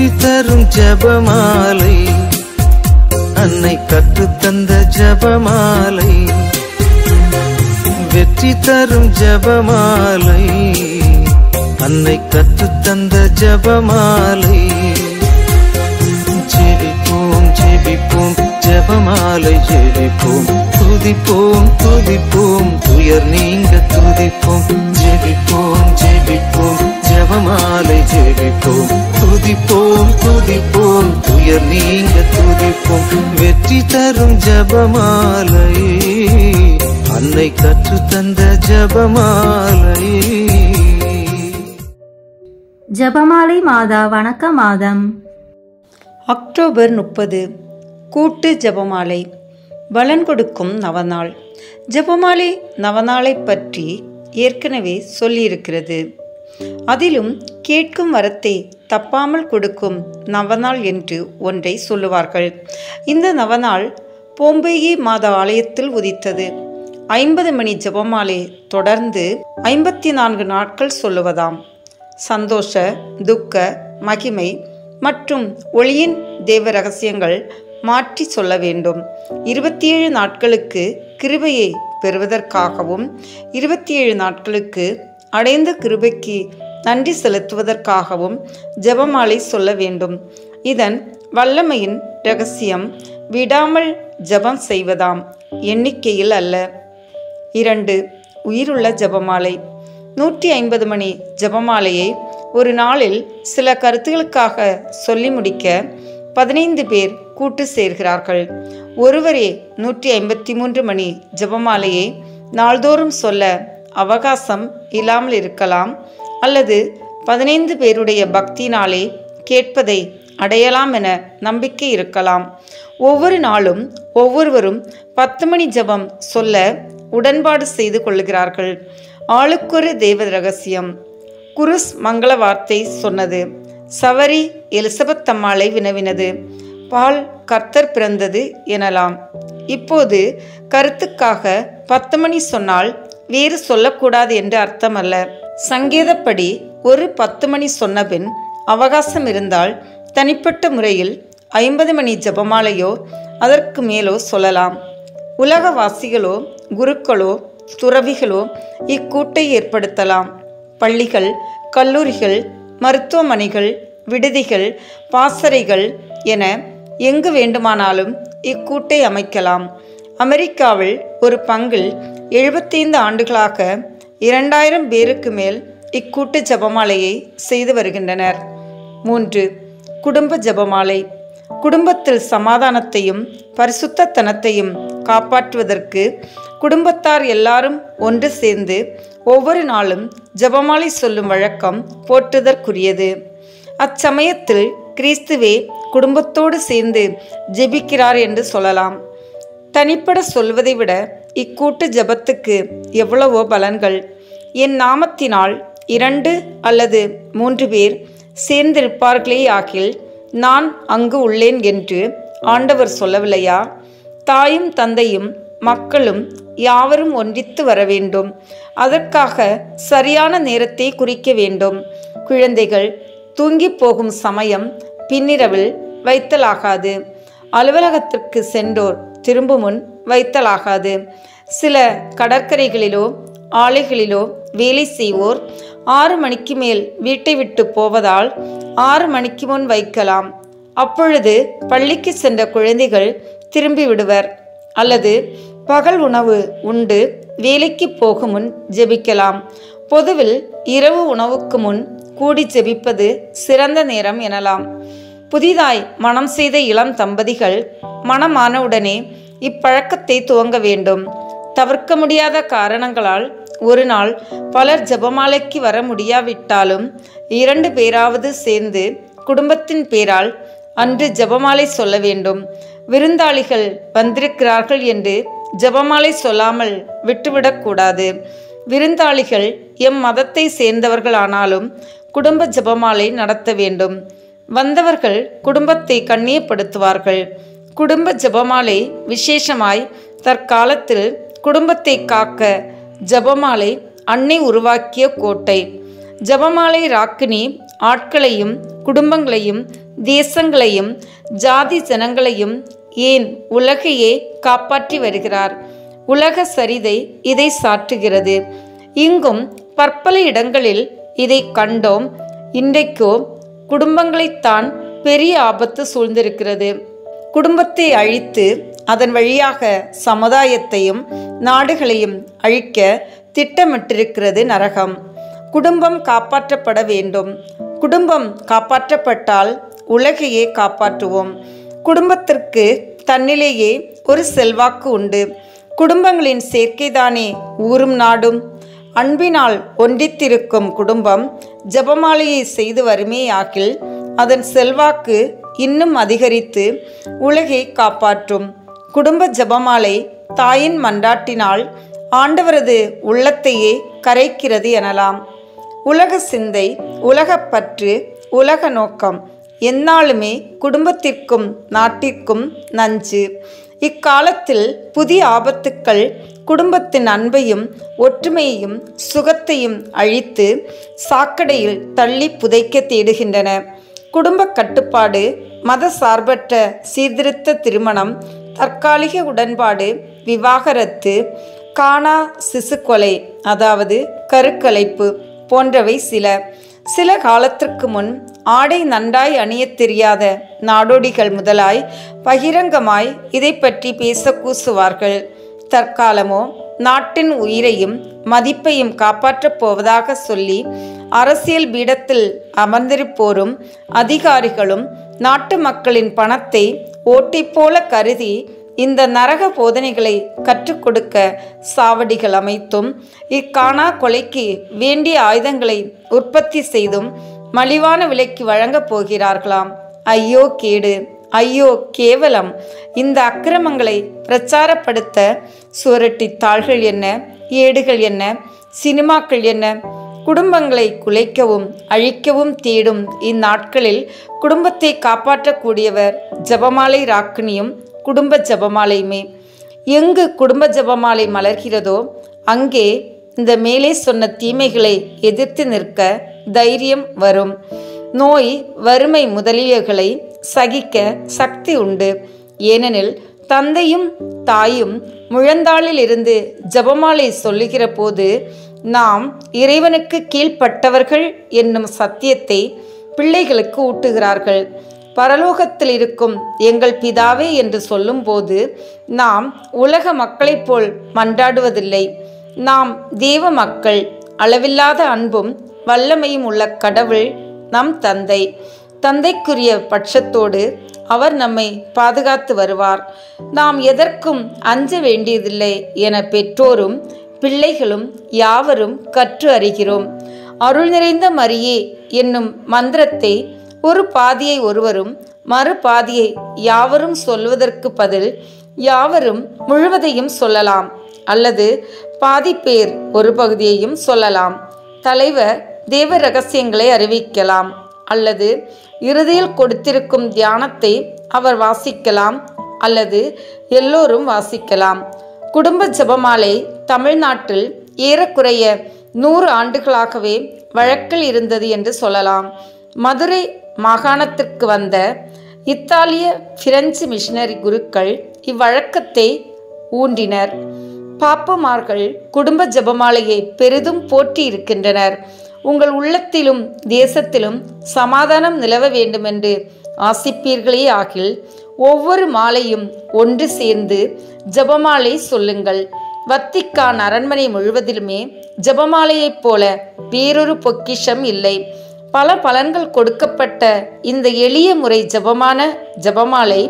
வெற்றி தரும் ஜெபமாலை, அன்னை கற்றுத்தந்த ஜெபமாலை. வெற்றி தரும் ஜெபமாலை, அன்னை கற்றுத்தந்த ஜெபமாலை. ஜெபிப்போம் ஜெபிப்போம் ஜெபமாலை ஜெபிப்போம், துதிப்போம் துதிப்போம் துயர் நீங்க துதிப்போம். ஜெபிப்போம் ஜெபிப்போம் ஜெபமாலை ஜெபிப்போம், துதிப்போம் துதிப்போம் துயர் நீங்க துதிப்போம். வெற்றி தரும் ஜெபமாலை, அன்னை கற்றுத்தந்த ஜெபமாலை. ஜெபமாலை மாதா வணக்க மாதம். அக்டோபர் 30 கூட்டு ஜெபமாலை, பலன் கொடுக்கும் நவநாள். ஜெபமாலை நவநாளை பற்றி ஏற்கனவே சொல்லியிருக்கிறது. அதிலும் கேட்கும் வரத்தை தப்பாமல் கொடுக்கும் நவநாள் என்று ஒன்றை சொல்லுவார்கள். இந்த நவநாள் போம்பேயி மாதா ஆலயத்தில் உதித்தது. 50 மணி ஜெபமாலை தொடர்ந்து 54 நாட்கள் சொல்லுவதாம். சந்தோஷ, துக்க, மகிமை மற்றும் ஒளியின் தேவ ரகசியங்கள் மாற்றி சொல்ல வேண்டும். 27 நாட்களுக்கு கிருபையை பெறுவதற்காகவும் 27 நாட்களுக்கு அடைந்த கிருபைக்கு நன்றி செலுத்துவதற்காகவும் ஜெபமாலை சொல்ல வேண்டும். இதன் வல்லமையின் இரகசியம் விடாமல் ஜெபம் செய்வதாம், எண்ணிக்கையில் அல்ல. 2. உயிருள்ள ஜெபமாலை. 150 மணி ஜெபமாலையை ஒரு நாளில் சில கருத்துகளுக்காக சொல்லி முடிக்க 15 பேர் கூட்டு சேர்கிறார்கள். ஒருவரே 153 மணி ஜெபமாலையை நாள்தோறும் சொல்ல அவகாசம் இல்லாமல் இருக்கலாம், அல்லது 15 பேருடைய பக்தினாலே கேட்பதை அடையலாம் என நம்பிக்கை இருக்கலாம். ஒவ்வொரு நாளும் ஒவ்வொருவரும் 10 மணி ஜெபம் சொல்ல உடன்பாடு செய்து கொள்கிறார்கள். ஆளுக்கொரு தேவ ரகசியம். குருஸ் மங்கள வார்த்தை சொன்னது. சவரி எலிசபெத் அம்மாளை வினவினது. பால் கர்த்தர் பிறந்தது எனலாம். இப்போது கருத்துக்காக 10 மணி சொன்னால் வேறு சொல்லக்கூடாது என்று அர்த்தமல்ல. சங்கேதப்படி ஒரு 10 மணி சொன்னபின் அவகாசம் இருந்தால் தனிப்பட்ட முறையில் 50 மணி ஜெபமாலையோ அதற்கு மேலோ சொல்லலாம். உலகவாசிகளோ குருக்களோ துறவிகளோ இக்கூட்டை ஏற்படுத்தலாம். பள்ளிகள், கல்லூரிகள், மருத்துவமனைகள், விடுதிகள், பாசறைகள் என எங்கு வேண்டுமானாலும் இக்கூட்டை அமைக்கலாம். அமெரிக்காவில் ஒரு பங்கில் 75 ஆண்டுகளாக 2000 பேருக்கு மேல் இக்கூட்டு ஜெபமாலையை செய்து வருகின்றனர். 3. குடும்ப ஜெபமாலை. குடும்பத்தில் சமாதானத்தையும் பரிசுத்தத்தனத்தையும் காப்பாற்றுவதற்கு குடும்பத்தார் எல்லாரும் ஒன்று சேர்ந்து ஒவ்வொரு நாளும் ஜெபமாலை சொல்லும் வழக்கம் போற்றுதற்குரியது. அச்சமயத்தில் கிறிஸ்துவே குடும்பத்தோடு சேர்ந்து ஜெபிக்கிறார் என்று சொல்லலாம். தனிப்பட சொல்வதை விட இக்கூட்டு ஜெபத்துக்கு எவ்வளவோ பலன்கள். என் நாமத்தினால் 2 அல்லது 3 பேர் சேர்ந்திருப்பார்களே ஆகில் நான் அங்கு உள்ளேன் என்று ஆண்டவர் சொல்லவில்லையா? தாயும் தந்தையும் மக்களும் யாவரும் ஒன்றித்து வர வேண்டும். அதற்காக சரியான நேரத்தை குறிக்க வேண்டும். குழந்தைகள் தூங்கி போகும் சமயம் பின்னிரவில் வைத்தலாகாது. அலுவலகத்திற்கு சென்றோர் திரும்பும் முன் வைத்தலாகாது. சில கடற்கரைகளிலோ ஆலைகளிலோ வேலை செய்வோர் 6 மணிக்கு மேல் வீட்டை விட்டு போவதால் 6 மணிக்கு முன் வைக்கலாம். அப்பொழுது பள்ளிக்கு சென்ற குழந்தைகள் திரும்பி விடுவர். அல்லது பகல் உணவு உண்டு வேலைக்கு போகும் முன் ஜெபிக்கலாம். பொதுவில் இரவு உணவுக்கு முன் கூடி ஜெபிப்பது சிறந்த நேரம் எனலாம். புதிதாய் மனம் செய்த இளம் தம்பதிகள் மனமானவுடனே இப்பழக்கத்தை துவங்க வேண்டும். தவிர்க்க முடியாத காரணங்களால் ஒரு நாள் பலர் ஜெபமாலைக்கு வர முடியாவிட்டாலும் 2 பேராவது சேர்ந்து குடும்பத்தின் பேரால் அன்று ஜெபமாலை சொல்ல வேண்டும். விருந்தாளிகள் வந்திருக்கிறார்கள் என்று ஜெபமாலை சொல்லாமல் விட்டுவிடக்கூடாது. விருந்தாளிகள் எம் மதத்தை சேர்ந்தவர்களானாலும் குடும்ப ஜெபமாலை நடத்த வேண்டும். வந்தவர்கள் குடும்பத்தை கண்ணியப்படுத்துவார்கள். குடும்ப ஜெபமாலை விசேஷமாய் தற்காலத்தில் குடும்பத்தை காக்க ஜெபமாலை அன்னை உருவாக்கிய கோட்டை. ஜெபமாலை ராக்கினி ஆட்களையும் குடும்பங்களையும் தேசங்களையும் ஜாதி ஜனங்களையும் ஏன் உலகையே காப்பாற்றி வருகிறார். உலக சரிதை இதை சாற்றுகிறது. இங்கும் பற்பல இடங்களில் இதை கண்டோம். இன்றைக்கோ குடும்பங்களைத்தான் பெரிய ஆபத்து சூழ்ந்திருக்கிறது. குடும்பத்தை அழித்து அதன் வழியாக சமுதாயத்தையும் நாடுகளையும் அழிக்க திட்டமிட்டிருக்கிறது நரகம். குடும்பம் காப்பாற்றப்பட வேண்டும். குடும்பம் காப்பாற்றப்பட்டால் உலகையே காப்பாற்றுவோம். குடும்பத்திற்கு தன்னிலேயே ஒரு செல்வாக்கு உண்டு. குடும்பங்களின் சேர்க்கைதானே ஊரும் நாடும். அன்பினால் ஒன்றித்திருக்கும் குடும்பம் ஜெபமாலையை செய்து வருமேயாகில் அதன் செல்வாக்கு இன்னும் அதிகரித்து உலகை காப்பாற்றும். குடும்ப ஜெபமாலை தாயின் மன்றாட்டினால் ஆண்டவரது உள்ளத்தையே கரைக்கிறது எனலாம். உலக சிந்தை, உலகப்பற்று, உலக நோக்கம் எந்நாளுமே குடும்பத்திற்கும் நாட்டிற்கும் நஞ்சு. இக்காலத்தில் புதிய ஆபத்துக்கள் குடும்பத்தின் அன்பையும் ஒற்றுமையையும் சுகத்தையும் அழித்து சாக்கடையில் தள்ளி புதைக்க தேடுகின்றன. குடும்ப கட்டுப்பாடு, மத சார்பற்ற சீர்திருத்த திருமணம், தற்காலிக உடன்பாடு, விவாகரத்து, காணா சிசு கொலை அதாவது கருக்கலைப்பு போன்றவை சில காலத்திற்கு முன் ஆடை நன்றாய் அணியத் தெரியாத நாடோடிகள் முதலாய் பகிரங்கமாய் இதை பற்றி பேச கூசுவார்கள். தற்காலமோ நாட்டின் உயிரையும் மதிப்பையும் காப்பாற்றப் போவதாக சொல்லி அரசியல் பீடத்தில் அமர்ந்திருப்போரும் அதிகாரிகளும் நாட்டு மக்களின் பணத்தை ஓட்டை போல கருதி இந்த நரக போதனைகளை கற்றுக் கொடுக்க சாவடிகள் அமைத்தும் இக்காணா கொலைக்கு வேண்டிய ஆயுதங்களை உற்பத்தி செய்தும் மலிவான விலைக்கு வழங்கப் போகிறார்களாம். ஐயோ கேடு, ஐயோ கேவலம்! இந்த அக்கிரமங்களை பிரச்சாரப்படுத்த சுவரட்டி தாள்கள் என்ன, ஏடுகள் என்ன, சினிமாக்கள் என்ன, குடும்பங்களை குலைக்கவும் அழிக்கவும் தேடும் இந்நாட்களில் குடும்பத்தை காப்பாற்றக்கூடியவர் ஜெபமாலை ராக்கினியும் குடும்ப ஜெபமாலையுமே. எங்கு குடும்ப ஜெபமாலை மலர்கிறதோ அங்கே இந்த மேலே சொன்ன தீமைகளை எதிர்த்து நிற்க தைரியம் வரும். நோய், வறுமை முதலியவைகளை சகிக்க சக்தி உண்டு. ஏனெனில் தந்தையும் தாயும் முழந்தாளில் இருந்து ஜெபமாலை சொல்லுகிற போது நாம் இறைவனுக்கு கீழ்ப்பட்டவர்கள் என்னும் சத்தியத்தை பிள்ளைகளுக்கு ஊட்டுகிறார்கள். பரலோகத்தில் இருக்கும் எங்கள் பிதாவே என்று சொல்லும்போது நாம் உலக மக்களைப் போல் மன்றாடுவதில்லை. நாம் தேவ மக்கள். அளவில்லாத அன்பும் வல்லமையும் உள்ள கடவுள் நம் தந்தை. தந்தைக்குரிய பட்சத்தோடு அவர் நம்மை பாதுகாத்து வருவார். நாம் எதற்கும் அஞ்ச வேண்டியதில்லை என பெற்றோரும் பிள்ளைகளும் யாவரும் கற்று அறிகிறோம். அருள் நிறைந்த மரியே என்னும் மந்திரத்தை ஒரு பாதியை ஒருவரும் மறு பாதியை யாவரும் சொல்வதற்கு பதில் யாவரும் முழுவதையும் சொல்லலாம். அல்லது பாதி பேர் ஒரு பகுதியையும் சொல்லலாம். தலைவர் தேவ ரகசியங்களை அறிவிக்கலாம். அல்லது இறுதியில் கொடுத்திருக்கும் தியானத்தை அவர் வாசிக்கலாம். அல்லது எல்லோரும் வாசிக்கலாம். குடும்ப ஜெபமாலை தமிழ்நாட்டில் ஏறக்குறைய 100 ஆண்டுகளாகவே வழக்கில் இருந்தது என்று சொல்லலாம். மதுரை மாகாணத்திற்கு வந்த இத்தாலிய பிரெஞ்சு மிஷனரி குருக்கள் இவ்வழக்கத்தை ஊன்றினர். பாப்பமார்கள் குடும்ப ஜெபமாலையை பெரிதும் போற்றி இருக்கின்றனர். உங்கள் உள்ளத்திலும் தேசத்திலும் சமாதானம் நிலவ வேண்டுமென்று ஆசிப்பீர்களே ஆகில் ஒவ்வொரு மாலையும் ஒன்று சேர்ந்து ஜெபமாலை சொல்லுங்கள். வத்திக்கான் அரண்மனை முழுவதிலுமே ஜெபமாலையைப் போல வேறொரு பொக்கிஷம் இல்லை. பல பலன்கள் கொடுக்கப்பட்ட இந்த எளிய முறை ஜெபமாலை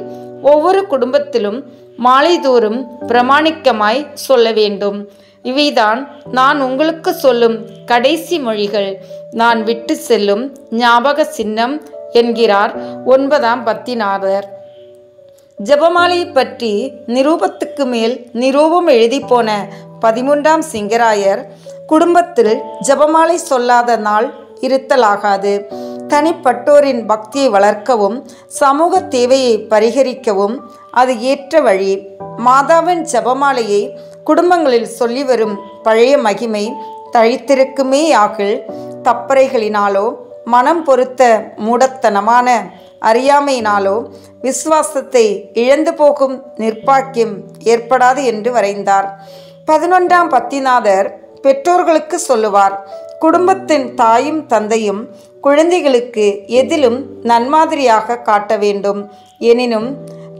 ஒவ்வொரு குடும்பத்திலும் மாலைதோறும் பிரமாணிக்கமாய் சொல்ல வேண்டும். இவைதான் நான் உங்களுக்கு சொல்லும் கடைசி மொழிகள். நான் விட்டு செல்லும் ஞாபக சின்னம் என்கிறார் 9ஆம் பத்திநாதர். ஜெபமாலையை பற்றி நிரூபத்துக்கு மேல் நிரூபம் எழுதி போன 13ஆம் சிங்கராயர் குடும்பத்தில் ஜெபமாலை சொல்லாத நாள் இருத்தலாகாது. தனிப்பட்டோரின் பக்தியை வளர்க்கவும் சமூக தேவையை பரிகரிக்கவும் அது ஏற்ற வழி. மாதாவின் ஜெபமாலையை குடும்பங்களில் சொல்லி வரும் பழைய மகிமை தழைத்திருக்குமே ஆகில் தப்பறைகளினாலோ மனம் பொறுத்த மூடத்தனமான அறியாமையினாலோ விசுவாசத்தை இழந்து போகும் நிர்பாக்கியம் ஏற்படாது என்று வரைந்தார். 11ஆம் பத்திநாதர் பெற்றோர்களுக்கு சொல்லுவார், குடும்பத்தின் தாயும் தந்தையும் குழந்தைகளுக்கு எதிலும் நன்மாதிரியாக காட்ட வேண்டும். எனினும்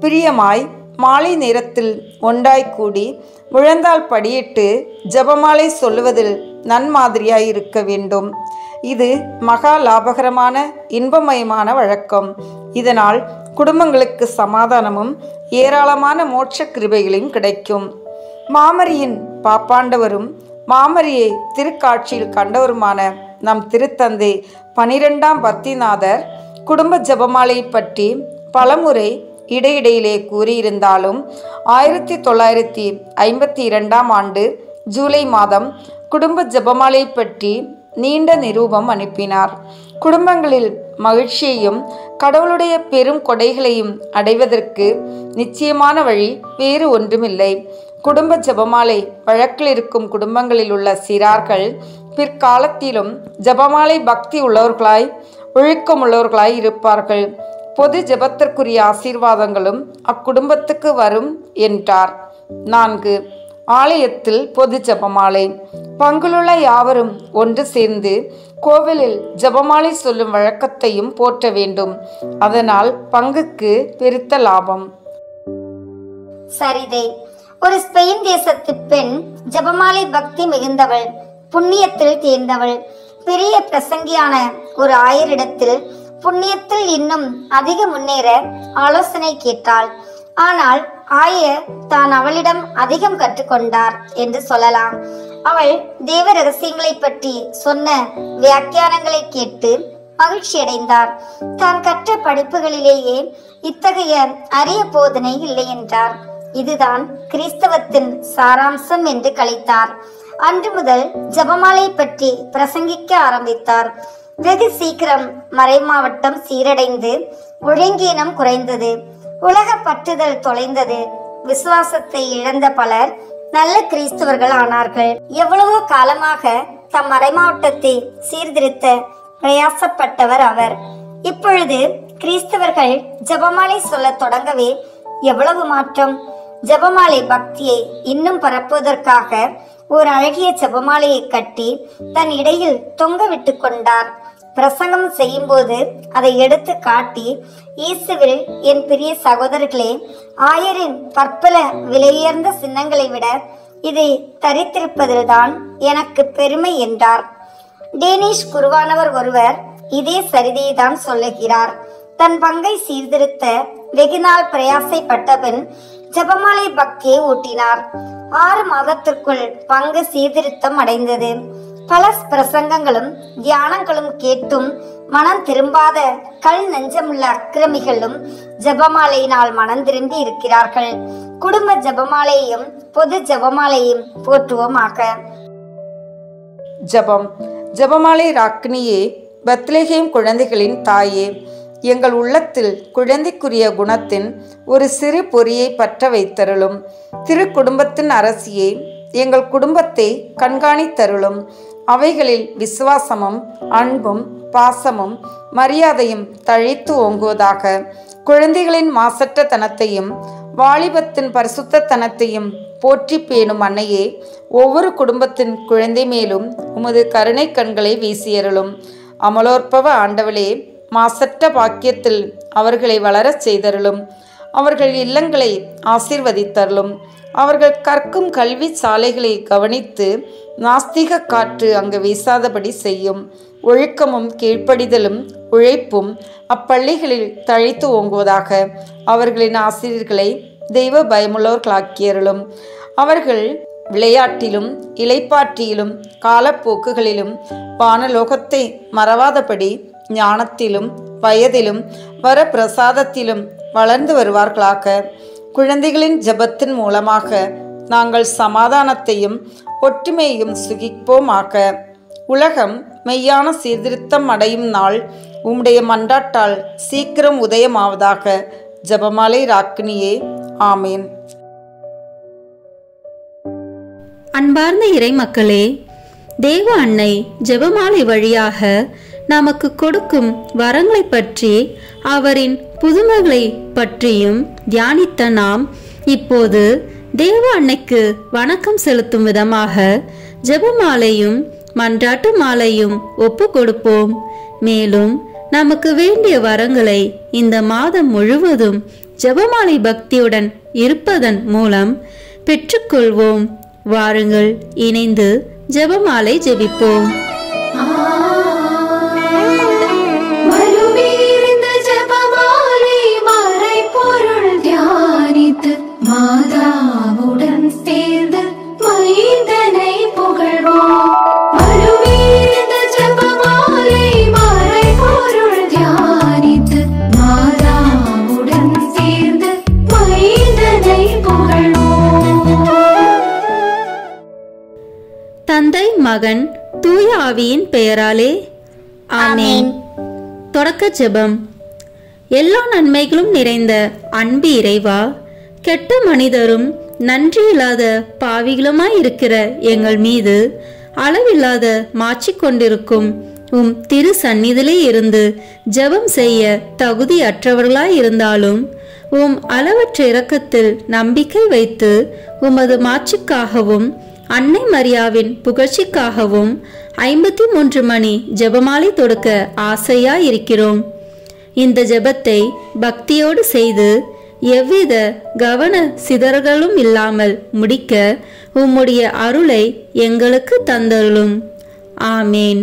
பிரியமாய் மாலை நேரத்தில் ஒன்றாய் கூடி முழந்தால் படியிட்டு ஜபமாலை சொல்லுவதில் நன்மாதிரியாய் இருக்க வேண்டும். இது மகா லாபகரமான இன்பமயமான வழக்கம். இதனால் குடும்பங்களுக்கு சமாதானமும் ஏராளமான மோட்ச கிருபைகளையும் கிடைக்கும். மாமரியின் பாப்பாண்டவரும் மாமரியை திருக்காட்சியில் கண்டவருமான நம் திருத்தந்தை 12ஆம் பத்திநாதர் குடும்ப ஜபமாலை பற்றி பலமுறை இடையிடையிலே கூறியிருந்தாலும் 1952ஆம் ஆண்டு ஜூலை மாதம் குடும்ப ஜபமாலை பற்றி நீண்ட நிரூபம் அனுப்பினார். குடும்பங்களில் மகிழ்ச்சியையும் கடவுளுடைய பெரும் கொடைகளையும் அடைவதற்கு நிச்சயமான வழி வேறு ஒன்றுமில்லை. குடும்ப ஜபமாலை வழக்கில் இருக்கும் குடும்பங்களில் உள்ள சிறார்கள் பிற்காலத்திலும் ஜபமாலை பக்தி உள்ளவர்களாய் ஒழுக்கமுள்ளவர்களாய் இருப்பார்கள். பொது ஜபத்திற்குரிய ஆசீர்வாதங்களும் அக்குடும்பத்துக்கு வரும் என்றார். 4. ஆலயத்தில் பொது ஜபமாலை. பங்குள்ள யாவரும் ஒன்று சேர்ந்து கோவிலில் ஜபமாலை சொல்லும் வழக்கத்தையும் போற்ற வேண்டும். அதனால் பங்குக்கு பெருத்த லாபம். சரிதை. ஒரு ஸ்பெயின் தேசத்து பெண் ஜபமாலை பக்தி மிகுந்தவள், புண்ணியத்தில் தேர்ந்தவள். பெரிய பிரசங்கியான ஒரு ஆயரிடத்தில் புண்ணியத்தில் இன்னும் அதிக முன்னேற ஆலோசனை கேட்டாள். ஆனால் ஆயர் தான் அவளிடம் அதிகம் கற்றுக்கொண்டார் என்று சொல்லலாம். அவள் தேவ ரகசியங்களை பற்றி சொன்ன வியாக்கியானங்களை கேட்டு மகிழ்ச்சியடைந்தார். தான் கற்ற படிப்புகளிலேயே இத்தகைய அரிய போதனை இல்லை என்றார். இதுதான் கிறிஸ்தவத்தின் சாராம்சம் என்று கழித்தார். அன்று முதல் ஜபமாலை பற்றி பிரசங்கிக்க ஆரம்பித்தார். வெகு சீக்கிரம் மறைமாவட்டம் சீரடைந்து ஒழுங்கீனம் குறைந்தது. உலக பற்றுதல் தொலைந்தது. விசுவாசத்தை இழந்த பலர் நல்ல கிறிஸ்தவர்கள் ஆனார்கள். எவ்வளவோ காலமாக தம் மறைமாவட்டத்தை சீர்திருத்த பிரயாசப்பட்டவர் அவர். இப்பொழுது கிறிஸ்தவர்கள் ஜபமாலை சொல்ல தொடங்கவே எவ்வளவு மாற்றம்! ஜபமாலை பக்தியை இன்னும் பரப்புவதற்காக ஒரு அழகிய ஜபமாலையை கட்டி தன் இடையில் தொங்க விட்டு கொண்டார். பிரசங்கம் செய்யும் போது அதை எடுத்து காட்டி, இயேசுவில் என் பெரிய சகோதரர்களே, ஆயரின் பற்பல விலையுயர்ந்த சின்னங்களை விட இதை தரித்திருப்பதில்தான் எனக்கு பெருமை என்றார். டேனிஷ் குருவானவர் ஒருவர் இதே சரிதையை தான் சொல்லுகிறார். தன் பங்கை சீர்திருத்த வெகுநாள் பிரயாசைப்பட்ட பின் ஜபமாலை பக்தியை ஊட்டினார். 6 மாதத்திற்குள் பங்கு சீர்திருத்தம் அடைந்தது. பல பிரசங்கங்களும் தியானங்களும் கேட்டும் மனம் திரும்பாத கல் நெஞ்சமுள்ள அக்கிரமிகளும் ஜபமாலையினால் மனம் திரும்பி இருக்கிறார்கள். குடும்ப ஜபமாலையையும் பொது ஜபமாலையும் போற்றுவோமாக. ஜபம். ஜபமாலை ராக்கினியே, பெத்லகேம் குழந்தைகளின் தாயே, எங்கள் உள்ளத்தில் குழந்தைக்குரிய குணத்தின் ஒரு சிறு பொறியை பற்ற வைத்தருளும். திரு குடும்பத்தின் அரசியே, எங்கள் குடும்பத்தை கண்காணித்தருளும். அவைகளில் விசுவாசமும் அன்பும் பாசமும் மரியாதையும் தழைத்து ஓங்குவதாக. குழந்தைகளின் மாசற்ற தனத்தையும் வாலிபத்தின் பரிசுத்த தனத்தையும் போற்றி பேணும் அன்னையே, ஒவ்வொரு குடும்பத்தின் குழந்தை மேலும் உமது கருணை கண்களை வீசியருளும். அமலோற்பவ ஆண்டவளே, மாசற்ற பாக்கியத்தில் அவர்களை வளரச் செய்தருளும். அவர்கள் இல்லங்களை ஆசீர்வதித்தருளும். அவர்கள் கற்கும் கல்வி சாலைகளை கவனித்து நாஸ்திக காற்று அங்கு வீசாதபடி செய்யும். ஒழுக்கமும் கீழ்ப்படிதலும் உழைப்பும் அப்பள்ளிகளில் தழைத்து ஓங்குவதாக. அவர்களின் ஆசிரியர்களை தெய்வ பயமுள்ளவர்களாக்கியருளும். அவர்கள் விளையாட்டிலும் இலைப்பாற்றியிலும் காலப்போக்குகளிலும் வானலோகத்தை மறவாதபடி ஞானத்திலும் வயதிலும் வரப்பிரசாதத்திலும் வளர்ந்து வருவார்களாக. குழந்தைகளின் ஜபத்தின் மூலமாக நாங்கள் சமாதானத்தையும் ஒற்றுமையையும் சுகிப்போமாக. உலகம் மெய்யான சீர்திருத்தம் அடையும் நாள் உம்முடைய மன்றாட்டால் சீக்கிரம் உதயமாவதாக. ஜபமாலை ராக்கினியே, ஆமேன். அன்பார்ந்த இறை மக்களே, தேவ அன்னை ஜெபமாலை வழியாக நமக்கு கொடுக்கும் வரங்களை பற்றி அவரின் புதுமைகளை பற்றியும் தியானித்த நாம் இப்போது தேவ அன்னைக்கு வணக்கம் செலுத்தும் விதமாக ஜெபமாலையும் மன்றாட்டு மாலையும் ஒப்பு கொடுப்போம். மேலும் நமக்கு வேண்டிய வரங்களை இந்த மாதம் முழுவதும் ஜெபமாலை பக்தியுடன் இருப்பதன் மூலம் பெற்றுக்கொள்வோம். வாருங்கள், இணைந்து ஜெபமாலை ஜெபிப்போம். மாதாவுடன் சேர்ந்து மைந்தனை புகழ்வோம். ஜெபமாலை மறை பொருள் தியானித்து மாதாவுடன் சேர்ந்து மைந்தனை புகழ்வோம். தந்தை, மகன், தூய ஆவியின் பெயராலே ஆமென். தொடக்க ஜெபம். எல்லா நன்மைகளும் நிறைந்த அன்பு இறைவா, கெட்ட மனிதரும் நன்றியில்லாத பாவிகளுமாய் இருக்கிற எங்கள் மீது அளவில்லாத மாற்றிக்கொண்டிருக்கும் உம் திரு சந்நிதியிலே இருந்து ஜெபம் செய்ய தகுதியற்றவர்களாய் இருந்தாலும் உம் அளவற்ற இரக்கத்தில் நம்பிக்கை வைத்து உமது மாட்சிக்காகவும் அன்னை மரியாவின் புகழ்ச்சிக்காகவும் 53 மணி ஜெபமாலை தொடுக்க ஆசையாய் இருக்கிறோம். இந்த ஜெபத்தை பக்தியோடு செய்து எவ்வித கவன சிதறல்களும் இல்லாமல் முடிக்க உம்முடைய அருளை எங்களுக்கு தந்தருளும். ஆமேன்.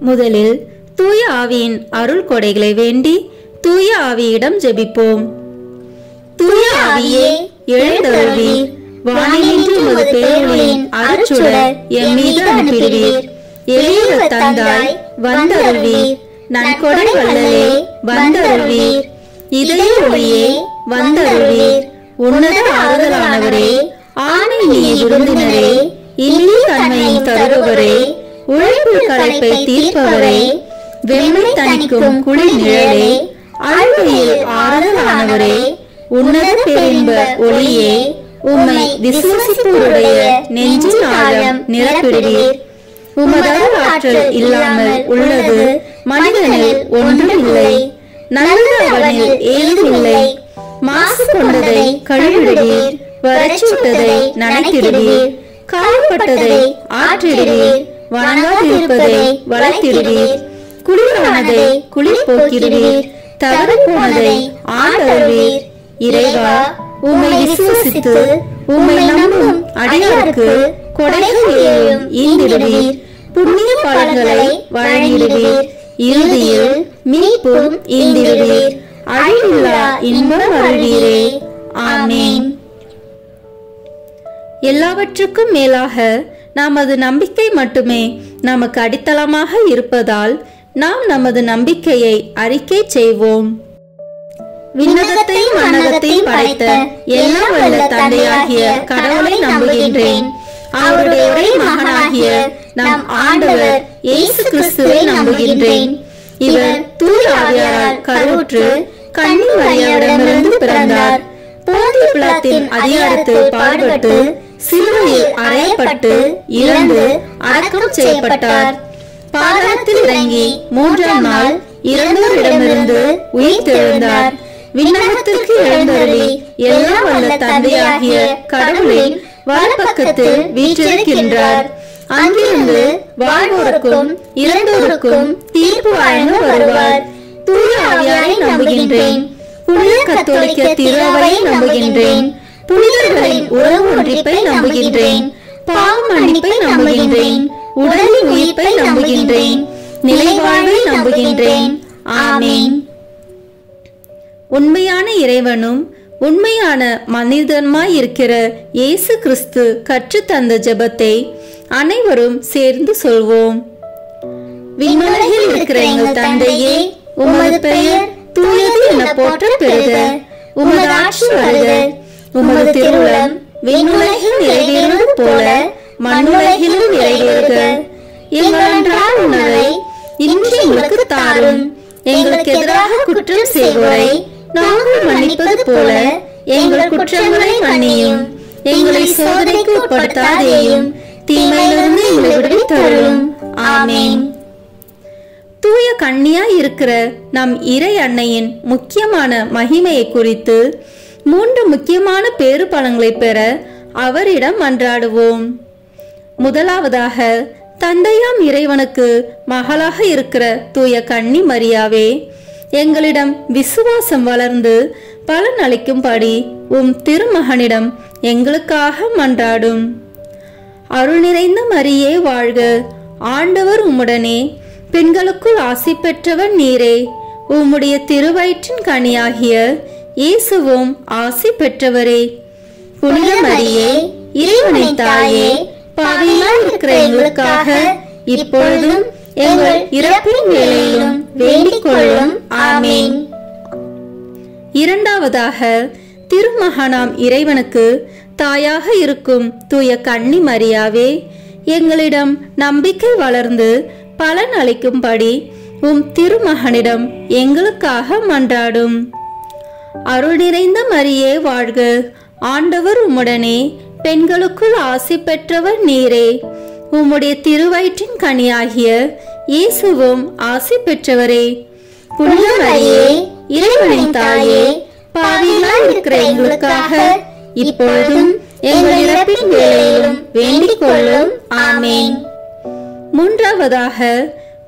முதலில் தூய ஆவியின் அருள் கொடைகளை வேண்டி தூய ஆவியிடம் ஜெபிப்போம். தூய ஆவியே, எழுந்தருள்வீர். வானினின்று உமது பேரொளியின் அருட்சுடர் எம் மீது அனுப்பிடுவீர். எளிய தந்தாய், வந்தருள்வீர். நன்கொடை வல்லலே, வந்தருள்வீர். இதய ஒளியே, வந்தருள்வீர். உன்னத ஆறுதலானவரே, ஆணை நீ விருந்தினரே, இனிய தன்மையின் தருபவரே, உழைப்பு களைப்பை தீர்ப்பவரே, வெம்மை தணிக்கும் குளிர் நிழலே, அழுகையில் ஆறுதலானவரே, உன்னத பேரின்ப ஒளியே, உம்மை விசுவாசிப்போருடைய நெஞ்சின் ஆழம் நிரப்பிடுவீர். உமது ஆற்றல் இல்லாமல் உள்ளது மனிதனில் ஒன்றும் இல்லை. நல்லது அவனில் ஏதும் இல்லை. மாசு கொண்டதை கழுவிடுவீர். வறட்சிட்டதை நனைத்திடுவீர். காயப்பட்டதை ஆற்றிடுவீர். வணங்காதிருப்பதை வளர்த்திடுவீர். குளிரானதை குளிர் போக்கிடுவீர். தவறு போனதை ஆண்டருள்வீர். இறைவா, உம்மை விசுவசித்து உம்மை நம்பும் அடியாருக்கு கொடைகளையும் ஈந்திடுவீர். புண்ணிய பலன்களை வழங்கிடுவீர். இறுதியில் மீட்பும் ஈந்திடுவீர். அழிவில்லா இன்பம் அருள்வீரே. ஆமேன். எல்லாவற்றுக்கும் மேலாக நமது நம்பிக்கை மட்டுமே நமக்கு அடித்தளமாக இருப்பதால் நாம் நமது நம்பிக்கையை அறிக்கை செய்வோம். விண்ணகத்தையும் மண்ணகத்தையும் படைத்த எல்லாம் வல்ல தந்தையாகிய கடவுளை நம்புகின்றேன். அவருடைய ஒரே மகனாகிய நம் ஆண்டவர் இயேசு கிறிஸ்துவை நம்புகின்றேன். இவர் தூய ஆவியாரால் கருவுற்று கன்னி மரியாவிடமிருந்து பிறந்தார். போந்திய பிலாத்தின் அதிகாரத்தில் பாடுபட்டு சிலுவையில் அறையப்பட்டு இறந்து அடக்கம் செய்யப்பட்டார். பாதாளத்தில் இறங்கி 3ஆம் நாள் இறந்தோரிடமிருந்து உயிர் தெழுந்தார். விண்ணகத்திற்கு எழுந்தருளி எல்லாம் வல்ல தந்தையாகிய கடவுளின் வலப்பக்கத்தில் வீற்றிருக்கின்றார். அங்கிருந்து வாழ்வோருக்கும் இறந்தோருக்கும் தீர்ப்பு வழங்க வருவார். தூய ஆவியாரை நம்புகின்றேன். புனித கத்தோலிக்க திருவையை நம்புகின்றேன். புனிதர்களின் உறவு ஒன்றிப்பை நம்புகின்றேன். பாவ மன்னிப்பை நம்புகின்றேன். உடலின் உயிர்ப்பை நம்புகின்றேன். நிலைவாழ்வை நம்புகின்றேன். ஆமேன். உண்மையான இறைவனும் உண்மையான மனிதனுமாய் இருக்கிற இயேசு கிறிஸ்து கற்றுத்தந்த ஜெபத்தை அனைவரும் சேர்ந்து சொல்வோம். விண்ணுலகில் இருக்கிற எங்கள் தந்தையே, உமது பெயர் தூயது என போற்ற பெறுக. உமது ஆட்சி வருக. உமது திருவுளம் விண்ணுலகில் நிறைவேறுவது போல மண்ணுலகிலும் நிறைவேறுக. எங்கள் அன்றாட உணவை இன்று எங்களுக்கு தாரும். எங்களுக்கு எதிராக குற்றம் செய்வோரை நாங்கள் மன்னிப்பது போல எங்கள் குற்றங்களை மன்னியும். எங்களை சோதனைக்கு உட்படுத்தாதேயும், தீமையிலிருந்து எங்களை விடுவித்தருளும். ஆமேன். தூய கன்னியாய் இருக்கிற நம் இறை அன்னையின் முக்கியமான மகிமையை குறித்து 3 முக்கியமான பேறு பலன்களை பெற அவரிடம் மன்றாடுவோம். முதலாவதாக, தந்தையாம் இறைவனுக்கு மகளாக இருக்கிற தூய கன்னி மரியாவே, எங்களிடம் விசுவாசம் வளர்ந்து பலன் அளிக்கும்படி திருமகனிடம் எங்களுக்காக மன்றாடும். அருள் நிறைந்த மரியே வாழ்க, ஆண்டவர் உம்முடனே, பெண்களுக்குள் ஆசி பெற்றவர் நீரே, உம்முடைய திருவயிற்றின் கனியாகிய இயேசுவும் ஆசி பெற்றவரே. புனித மரியே, இறைவனின் தாயே, பாவிகளாய் இருக்கிற எங்களுக்காக இப்பொழுதும் எங்கள் இறப்பின் வேளையிலும் வேண்டிக் கொள்ளும். ஆமேன். இரண்டாவதாக, திருமகனாம் இறைவனுக்கு தாயாக இருக்கும் தூய கன்னி மரியாவே, எங்களிடம் நம்பிக்கை வளர்ந்து பலன் அளிக்கும்படி திருமகனிடம் எங்களுக்காக மன்றாடும். அருள் நிறைந்த மரியே வாழ்க, ஆண்டவர் உம்முடனே, பெண்களுக்குள் ஆசி பெற்றவர் நீரே, உம்முடைய திருவயிற்றின் கனியாகிய இயேசுவும் ஆசி பெற்றவரே. புனித மரியே, இறைவனின் தாயே, பாவிகளாய் இருக்கிற எங்களுக்காக இப்பொழுதும் எங்கள் இறப்பின் வேளையிலும் வேண்டிக் கொள்ளும். ஆமேன். மூன்றாவதாக,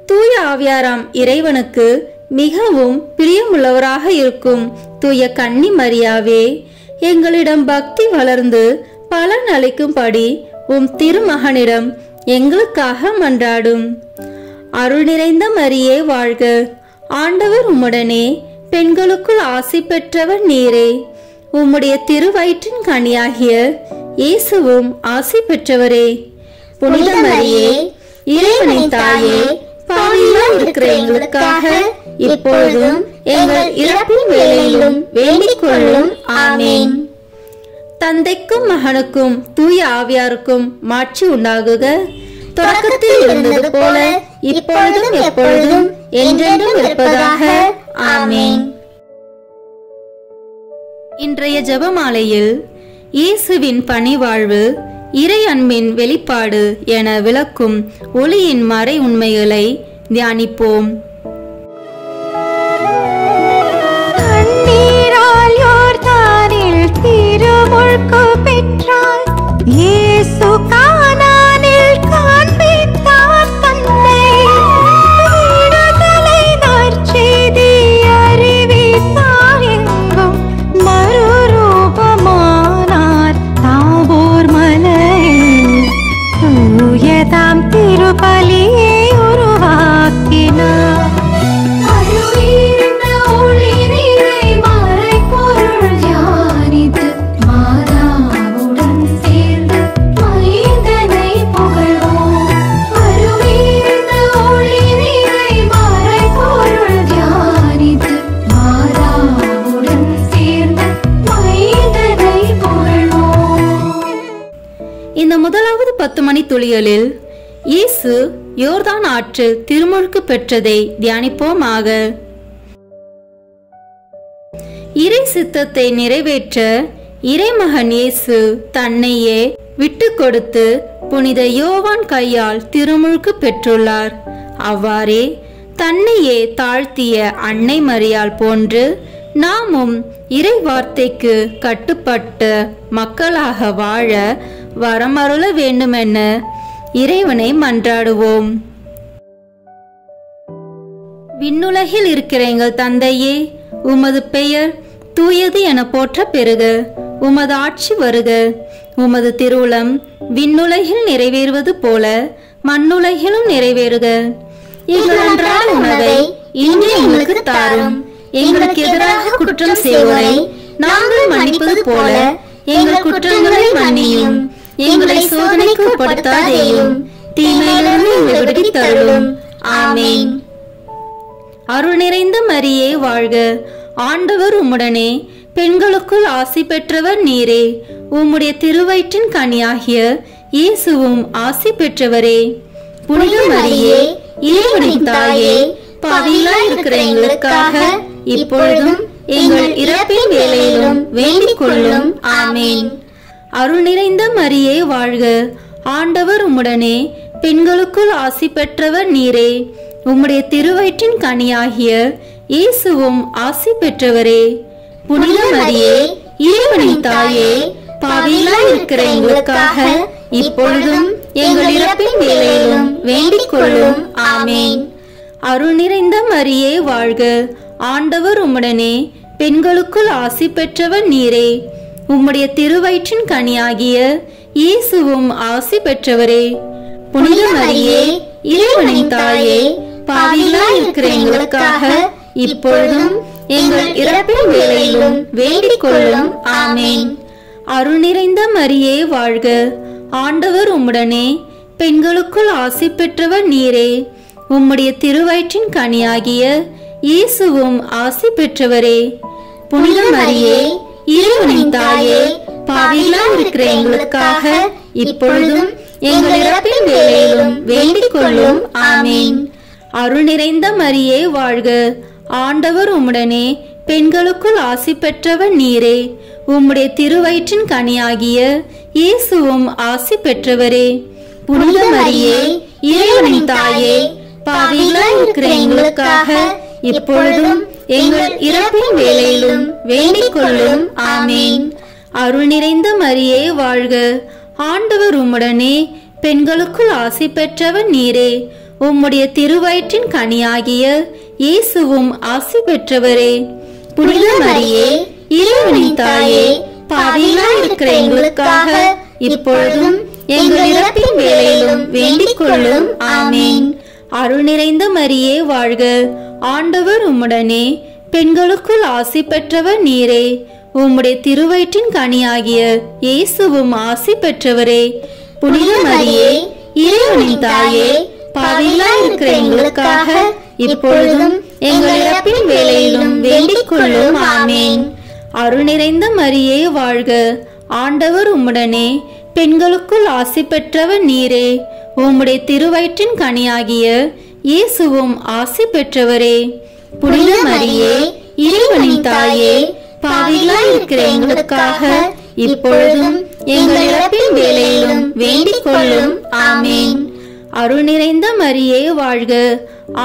தூய ஆவியாராம் இறைவனுக்கு மிகவும் பிரியமுள்ளவராக இருக்கும் தூய கன்னி மரியாவே, எங்களிடம் பக்தி வளர்ந்து பலன் அளிக்கும்படி திருமகனிடம் எங்களுக்காக மன்றாடும். அருள் நிறைந்த மரியே வாழ்க, ஆண்டவர் உம்முடனே, பெண்களுக்குள் ஆசி பெற்றவர் நீரே, உம்முடைய திருவயிற்றின் கனியாகிய இயேசுவும் ஆசி பெற்றவரே. புனித மரியே, இறைவனின் தாயே, பாவிகளாய் இருக்கிற எங்களுக்காக இப்பொழுதும் எங்கள் இறப்பின் வேளையிலும் வேண்டிக் கொள்ளும். ஆமேன். தந்தைக்கும் மகனுக்கும் தூய ஆவியாருக்கும் மாட்சி உண்டாகுக. தொடக்கத்தில் இருந்தது போல இப்பொழுதும் எப்பொழுதும் என்றென்றும் இருப்பதாக. ஆமேன். இன்றைய ஜெபமாலையில் இயேசுவின் பணிவாழ்வு, இறை அன்பின் வெளிப்பாடு என விளக்கும் ஒளியின் மறை உண்மைகளை தியானிப்போம். திருமுழுக்கு பெற்றார் இயேசு, கானானில் காண்பித்தார் தன்னை, விடுதலை நற்செய்தி அறிவித்தார், எங்கும் மறுரூபமானார் தாபோர் மலையில், தூயதாம் திருப்பலியை உருவாக்கினார். இந்த முதலாவது 10 மணி துளிகளில் இயேசு யோர்தான் ஆற்றில் திருமுழுக்கு பெற்றதை தியானிப்போமாக. இறை சித்தத்தை நிறைவேற்ற இறைமகன் இயேசு தன்னையே விட்டு கொடுத்து புனித யோவான் கையால் திருமுழுக்கு பெற்றுள்ளார். அவ்வாறே தன்னையே தாழ்த்திய அன்னை மரியாள் போன்று நாமும் இறை வார்த்தைக்கு கட்டுப்பட்ட மக்களாக வாழ வரமருள வேண்டுமென இறைவனை மன்றாடுவோம். விண்ணுலகில் இருக்கிற எங்கள் தந்தையே, உமது பெயர் தூயது என போற்ற பெறுக. உமது ஆட்சி வருக. உமது திருவுளம் விண்ணுலகில் நிறைவேறுவது போல மண்ணுலகிலும் நிறைவேறுக. எங்கள் அன்றாட உணவை இன்று எங்களுக்கு தாரும். எங்களுக்கு எதிராக குற்றம் செய்வோரை நாங்கள் மன்னிப்பது போல எங்கள் குற்றங்களை மன்னியும். எங்களை சோதனைக்கு உட்படுத்தாதேயும், தீமையிலிருந்து எங்களை விடுவித்து அருளும். ஆமேன். அருள் நிறைந்த மரியே வாழ்க, ஆண்டவர் உம்முடனே, பெண்களுக்குள் ஆசி பெற்றவர் நீரே, உம்முடைய திருவயிற்றின் கனியாகிய இயேசுவும் ஆசி பெற்றவரே. புனித மரியே, இறைவனின் தாயே, பாவிகளாய் இருக்கிற எங்களுக்காக இப்பொழுதும் எங்கள் இறப்பின் வேளையிலும் வேண்டிக் கொள்ளும். ஆமேன். அருள் நிறைந்த மரியே வாழ்க, ஆண்டவர் உம்முடனே, பெண்களுக்குள் ஆசி பெற்றவர் நீரே. உம்முடைய திருவயிற்றின் கனியாகிய இயேசுவும் ஆசி பெற்றவரே. புனித மரியே, இறைவனின் தாயே, பாவிகளாய் இருக்கிற எங்களுக்காக இப்பொழுதும் எங்கள் இறப்பின் வேளையிலும் வேண்டிக் கொள்ளும். ஆமேன். அருள் நிறைந்த மரியே வாழ்க. ஆண்டவர் உம்முடனே, பெண்களுக்குள் ஆசி பெற்றவர் நீரே. உம்முடைய திருவயிற்றின் கனியாகிய இயேசுவும் ஆசி பெற்றவரே. புனித மரியே, இறைவனின் தாயே, பாவிகளாய் இருக்கிற எங்களுக்காக இப்பொழுதும் எங்கள் இறப்பின் வேளையிலும் வேண்டிக் கொள்ளும். ஆமேன். அருள் நிறைந்த மரியே வாழ்க. ஆண்டவர் உம்முடனே, பெண்களுக்குள் ஆசி பெற்றவர் நீரே. உம்முடைய திருவயிற்றின் கனியாகிய இயேசுவும் ஆசி பெற்றவரே. புனித மரியே, இறைவனின் தாயே, பாவிகளாய் இருக்கிற எங்களுக்காக இப்பொழுதும் எங்கள் இறப்பின் வேளையிலும் வேண்டிக் கொள்ளும். ஆமேன். அருள் நிறைந்த மரியே வாழ்க. ஆண்டவர் உம்முடனே, பெண்களுக்குள் ஆசி பெற்றவர் நீரே. உம்முடைய திருவயிற்றின் கனியாகிய இயேசுவும் ஆசி பெற்றவரே. புனித மரியே, இறைவனின் தாயே, பாவிகளாய் இருக்கிற எங்களுக்காக இப்பொழுதும் எங்கள் இறப்பின் வேளையிலும் வேண்டிக் கொள்ளும். ஆமேன். அருள் நிறைந்த மரியே வாழ்க. ஆண்டவர் உம்முடனே, பெண்களுக்குள் ஆசி பெற்றவர் நீரே. உம்முடைய திருவயிற்றின் கனியாகிய இயேசுவும் ஆசி பெற்றவரே. புனித மரியே, இறைவனின் தாயே, பாவிகளாய் இருக்கிற எங்களுக்காக இப்பொழுதும் எங்கள் இறப்பின் வேளையிலும் வேண்டிக் கொள்ளும். ஆமேன். அருள் நிறைந்த மரியே வாழ்க. ஆண்டவர் உம்முடனே, பெண்களுக்குள் ஆசி பெற்றவர் நீரே. உம்முடைய திருவயிற்றின் கனியாகிய இயேசுவும் ஆசி பெற்றவரே. புனித மரியே, இறைவனின் தாயே, பாவிகளாய் இருக்கிற எங்களுக்காக இப்பொழுதும் எங்கள் இறப்பின் வேளையிலும் வேண்டிக் கொள்ளும். ஆமேன். அருள் நிறைந்த மரியே வாழ்க. ஆண்டவர் உம்முடனே, பெண்களுக்குள் ஆசி பெற்றவர் நீரே. உம்முடைய திருவயிற்றின் கனியாகிய இயேசுவும் ஆசி பெற்றவரே. புனித மரியே, இறைவனின் தாயே, பாவிகளாய் இருக்கிற எங்களுக்காக இப்பொழுதும் எங்கள் இறப்பின் வேளையிலும் வேண்டிக் கொள்ளும். ஆமேன். அருள் நிறைந்த மரியே வாழ்க.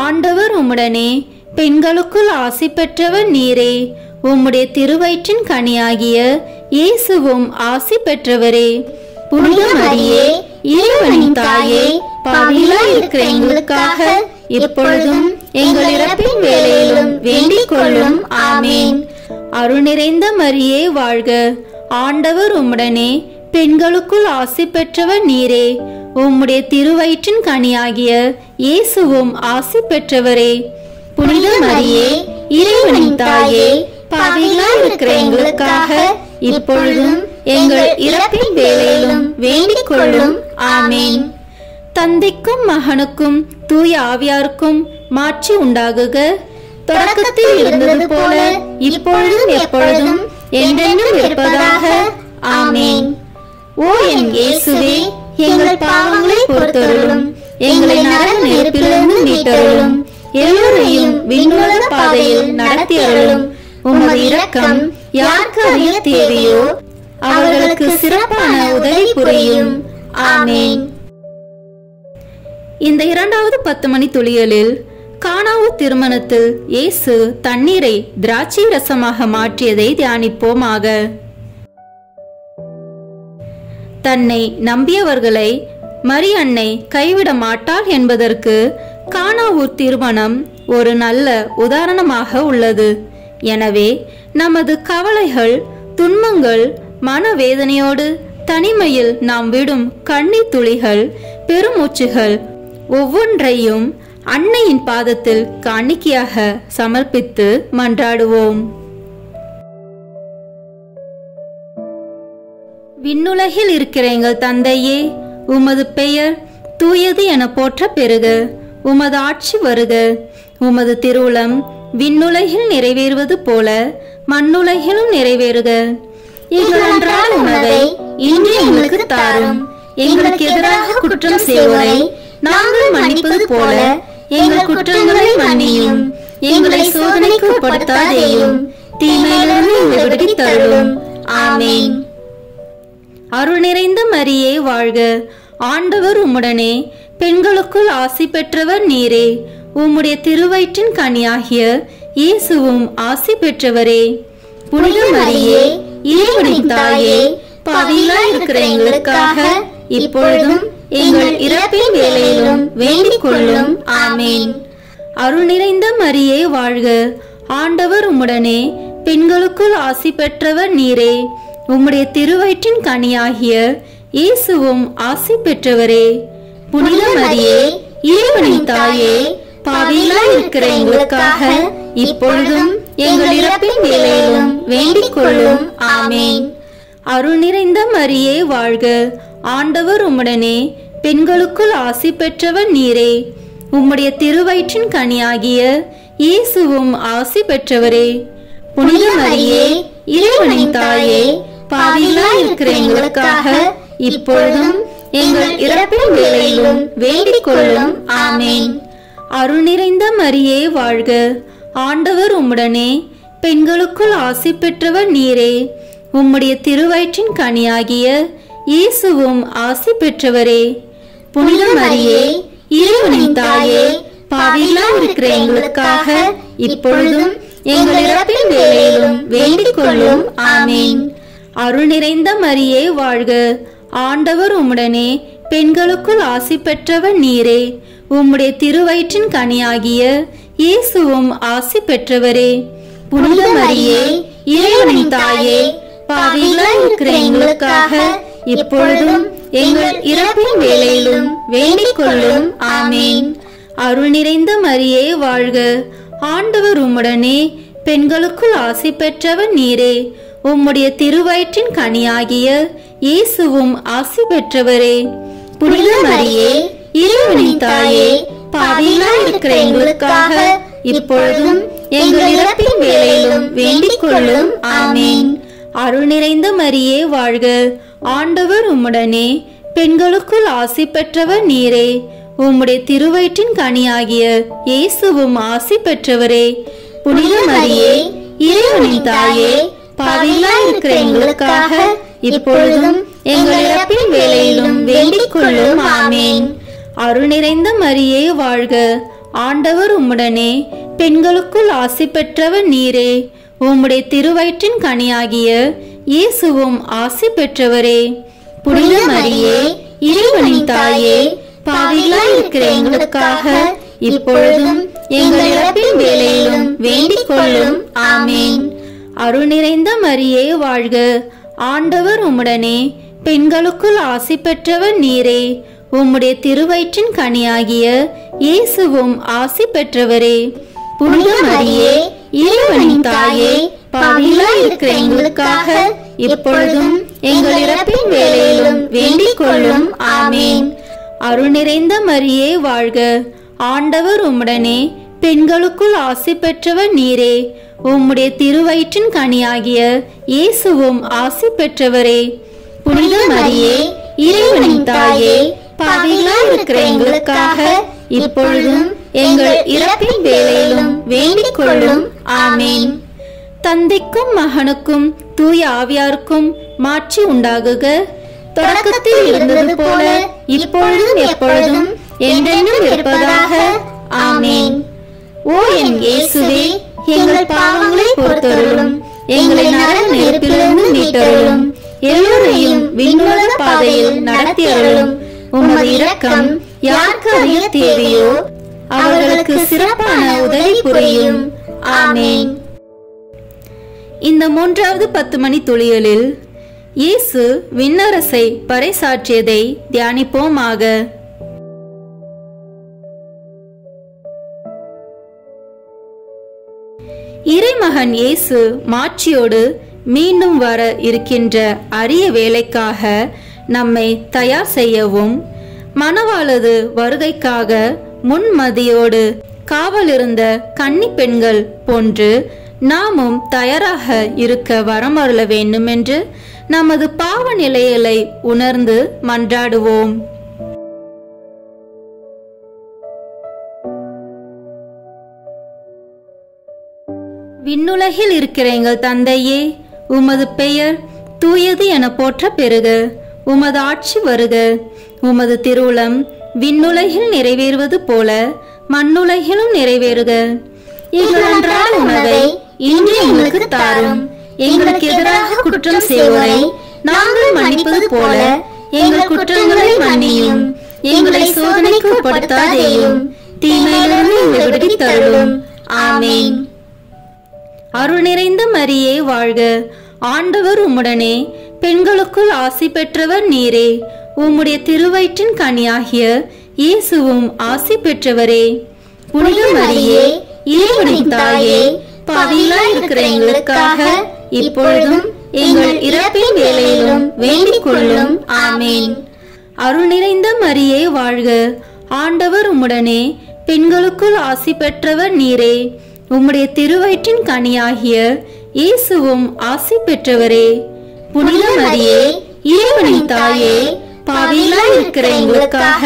ஆண்டவர் உம்முடனே, பெண்களுக்குள் ஆசி பெற்றவர் நீரே. உம்முடைய திருவயிற்றின் கனியாகிய இயேசுவும் ஆசி பெற்றவரே. புனித மரியே, இறைவனின் தாயே, பாவிகளாய் இருக்கிற எங்களுக்காக இப்பொழுதும் எங்கள் இறப்பின் வேளையிலும் வேண்டிக் கொள்ளும். ஆமேன். அருள் நிறைந்த மரியே வாழ்க. ஆண்டவர் உம்முடனே, பெண்களுக்குள் ஆசி பெற்றவர் நீரே. உம்முடைய திருவயிற்றின் கனியாகிய இயேசுவும் ஆசி பெற்றவரே. புனித மரியே, இறைவனின் தாயே, பாவிகளாய் இருக்கிற எங்களுக்காக இப்பொழுதும் எங்கள் இறப்பின் வேளையிலும் வேண்டிக் கொள்ளும். ஆமேன். தந்தைக்கும் மகனுக்கும் தூய ஆவியாருக்கும் மாட்சி உண்டாகுக. தொடக்கத்தில் இருந்தது போல இப்பொழுதும் எப்பொழுதும் என்றென்றும் இருப்பதாக. ஆமேன். ஓ என் இயேசுவே, எங்கள் பாவங்களை பொறுத்தருளும், எங்களை நரக நெருப்பிலிருந்து மீட்டருளும், எல்லோரையும் விண்ணுலக பாதையில் நடத்தி அருளும். உமது இரக்கம் யாருக்கு அதிக தேவையோ அவர்களுக்கு சிறப்பான உதவி புரியும். ஆமேன். இந்த இரண்டாவது 10 மணி துளிகளில் கானாவு திருமணத்தில் இயேசு தண்ணீரை திராட்சை ரசமாக மாற்றியதை தியானிப்போமாக. தன்னை நம்பியவர்களை மரியன்னை கைவிட மாட்டாள் என்பதற்கு கானாவூர் திருமணம் ஒரு நல்ல உதாரணமாக உள்ளது. எனவே நமது கவலைகள், துன்பங்கள், மனவேதனையோடு தனிமையில் நாம் விடும் கண்ணீர் துளிகள், பெருமூச்சுகள் ஒவ்வொன்றையும் அன்னையின் பாதத்தில் காணிக்கையாக சமர்ப்பித்து மன்றாடுவோம். விண்ணுலகில் இருக்கிற எங்கள் தந்தையே, உமது பெயர் தூயது என போற்ற பெறுக. உமது ஆட்சி வருக. உமது திருவுளம் விண்ணுலகில் நிறைவேறுவது போல மண்ணுலகிலும் நிறைவேறுக. எங்கள் அன்றாட உணவை இன்று எங்களுக்கு தாரும். எங்களுக்கு எதிராக குற்றம் செய்வோரை நாங்கள் மன்னிப்பது போல எங்கள் குற்றங்களை மன்னியும். எங்களை சோதனைக்கு உட்படுத்தாதேயும், தீமையிலிருந்து எங்களை விடுவித்து அருளும். ஆமேன். அருள் நிறைந்த மரியே வாழ்க. ஆண்டவர் உம்முடனே, பெண்களுக்குள் ஆசி பெற்றவர் நீரே. உம்முடைய திருவயிற்றின் கனியாகிய இயேசுவும் ஆசி பெற்றவரே. புனித மரியே, இறைவனின் தாயே, பாவிகளாய் இருக்கிற எங்களுக்காக இப்பொழுதும் எங்கள் இறப்பின் வேளையிலும் வேண்டிக் கொள்ளும். ஆமேன். அருள் நிறைந்த மரியே வாழ்க. ஆண்டவர் உம்முடனே. பெண்களுக்குள் ஆசி பெற்றவர் நீரே. உம்முடைய திருவயிற்றின் கனியாகிய இயேசுவும் ஆசி பெற்றவரே. புனித மரியே, இறைவனின் தாயே, பாவிகளாய் இருக்கிற எங்களுக்காக இப்பொழுதும் எங்கள் இறப்பின் வேளையிலும் வேண்டிக் கொள்ளும். ஆமேன். அருள் நிறைந்த மரியே வாழ்க. ஆண்டவர் உம்முடனே. பெண்களுக்குள் ஆசி பெற்றவர் நீரே. உம்முடைய திருவயிற்றின் கனியாகிய இயேசுவும் ஆசி பெற்றவரே. புனித மரியே, இறைவனின் தாயே, பாவிகளாய் இருக்கிற எங்களுக்காக இப்பொழுதும் எங்கள் இறப்பின் வேளையிலும் வேண்டிக் கொள்ளும். ஆமேன். அருள் நிறைந்த மரியே வாழ்க. ஆண்டவர் உம்முடனே. பெண்களுக்குள் ஆசி பெற்றவர் நீரே. உம்முடைய திருவயிற்றின் கனியாகிய இயேசுவும் ஆசி பெற்றவரே. புனித மரியே, இறைவனின் தாயே, பாவிகளாய் இருக்கிற எங்களுக்காக இப்பொழுதும் எங்கள் இறப்பின் வேளையிலும் வேண்டிக் கொள்ளும். ஆமேன். அருள் நிறைந்த மரியே வாழ்க. ஆண்டவர் உம்முடனே. பெண்களுக்குள் ஆசி பெற்றவர் நீரே. உம்முடைய திருவயிற்றின் கனியாகிய இயேசுவும் ஆசி பெற்றவரே. புனித மரியே, இறைவனின் தாயே, பாவிகளாய் இருக்கிற எங்களுக்காக இப்பொழுதும் எங்கள் இறப்பின் வேளையிலும் வேண்டிக் கொள்ளும். ஆமேன். அருள் நிறைந்த மரியே வாழ்க. ஆண்டவர் உம்முடனே. பெண்களுக்குள் ஆசி பெற்றவர் நீரே. உம்முடைய திருவயிற்றின் கனியாகிய இயேசுவும் ஆசி பெற்றவரே. புனித மரியே, இறைவனின் தாயே, பாவிகளாய் இருக்கிற எங்களுக்காக இப்பொழுதும் எங்கள் இறப்பின் வேளையிலும் வேண்டிக் கொள்ளும். ஆமேன். அருள் நிறைந்த மரியே வாழ்க. ஆண்டவர் உம்முடனே. பெண்களுக்குள் ஆசி பெற்றவர் நீரே. உம்முடைய திருவயிற்றின் கனியாகிய இயேசுவும் ஆசி பெற்றவரே. புனித மரியே, இறைவனின் தாயே, பாவிகளாய் இருக்கிற எங்களுக்காக இப்பொழுதும் எங்கள் இறப்பின் வேளையிலும் வேண்டிக் கொள்ளும். ஆமேன். அருள் நிறைந்த மரியே வாழ்க. ஆண்டவர் உம்முடனே. பெண்களுக்குள் ஆசி பெற்றவர் நீரே. உம்முடைய திருவயிற்றின் கனியாகிய இயேசுவும் ஆசி பெற்றவரே. புனித மரியே, இறைவனின் தாயே, பாவிகளாய் இருக்கிற எங்களுக்காக இப்பொழுதும் எங்கள் இறப்பின் வேளையிலும் வேண்டிக் கொள்ளும். ஆமேன். அருள் நிறைந்த மரியே வாழ்க. ஆண்டவர் உம்முடனே. பெண்களுக்குள் ஆசி பெற்றவர் நீரே. உம்முடைய திருவயிற்றின் கனியாகிய இயேசுவும் ஆசி பெற்றவரே. புனித மரியே, இறைவனின் தாயே, பாவிகளாய் இருக்கிற எங்களுக்காக இப்பொழுதும் எங்கள் இறப்பின் வேளையிலும் வேண்டிக் கொள்ளும். ஆமேன். அருள் நிறைந்த மரியே வாழ்க. ஆண்டவர் உம்முடனே. பெண்களுக்குள் ஆசி பெற்றவர் நீரே. உம்முடைய திருவயிற்றின் கனியாகிய இயேசுவும் ஆசி பெற்றவரே. புனித மரியே, இறைவனின் தாயே, பாவிகளாய் இருக்கிற எங்களுக்காக இப்பொழுதும் எங்கள் இறப்பின் வேளையிலும் வேண்டிக் கொள்ளும். ஆமேன். தந்தைக்கும் மகனுக்கும் தூய ஆவியாருக்கும் மாட்சி உண்டாகுக. தொடக்கத்தில் இருந்தது போல இப்பொழுதும் எப்பொழுதும் என்றென்றும் இருப்பதாக. ஆமேன். ஓ என் இயேசுவே, எங்கள் பாவங்களை பொறுத்தருளும். எங்களை நரக நெருப்பிலிருந்து மீட்டருளும். எல்லோரையும் விண்ணுலக பாதையில் நடத்தியருளும். உமது இரக்கம் யாருக்கு அதிக தேவையோ அவர்களுக்கு சிறப்பான உதவி புரியும். ஆமேன். இந்த 3வது 10 மணி துளிகளில் இயேசு விண்ணரசை பறைசாற்றியதை தியானிப்போமாக. இறைமகன் இயேசு மாட்சியோடு மீண்டும் வர இருக்கின்ற அரிய வேலைக்காக நம்மை தயார் செய்யவும், மணவாளது வருகைக்காக முன்மதியோடு காவலிருந்த கன்னி பெண்கள் போன்று நாமும் தயாராக இருக்க வரமருள வேண்டும் என்று நமது பாவ நிலைகளை உணர்ந்து மன்றாடுவோம். விண்ணுலகில் இருக்கிற எங்கள் தந்தையே, உமது பெயர் தூயது என போற்ற பெறுக. உமது ஆட்சி வருக. உமது திருவுளம் விண்ணுலகில் நிறைவேறுவது போல மண்ணுலகிலும் நிறைவேறுக. எங்கள் அன்றாட உணவை இன்று எங்களுக்கு தாரும். எங்களுக்கு எதிராக குற்றம் செய்வோரை நாங்கள் மன்னிப்பது போல எங்கள் குற்றங்களை மன்னியும். எங்களை சோதனைக்கு உட்படுத்தாதேயும், தீமையிலிருந்து எங்களை விடுவித்தருளும். ஆமென். அருள் நிறைந்த மரியே வாழ்க, ஆண்டவர் உம்முடனே, பெண்களுக்குள் ஆசி பெற்றவர் நீரே. உம்முடைய திருவயிற்றின் கனியாகிய இயேசுவும் ஆசி பெற்றவரே. புனித மரியே, இறைவனின் தாயே, பாவிகளாய் இருக்கிற எங்களுக்காக இப்பொழுதும் எங்கள் இறப்பின் வேளையிலும் வேண்டிக் கொள்ளும். ஆமென். அருள் நிறைந்த மரியே வாழ்க, ஆண்டவர் உம்முடனே, பெண்களுக்குள் ஆசி பெற்றவர் நீரே. உம்முடைய திருவயிற்றின் கனியாகிய இயேசுவும் ஆசி பெற்றவரே. புனித மரியே, இறைவனின் தாயே, பாவிகளாய் இருக்கிற எங்களுக்காக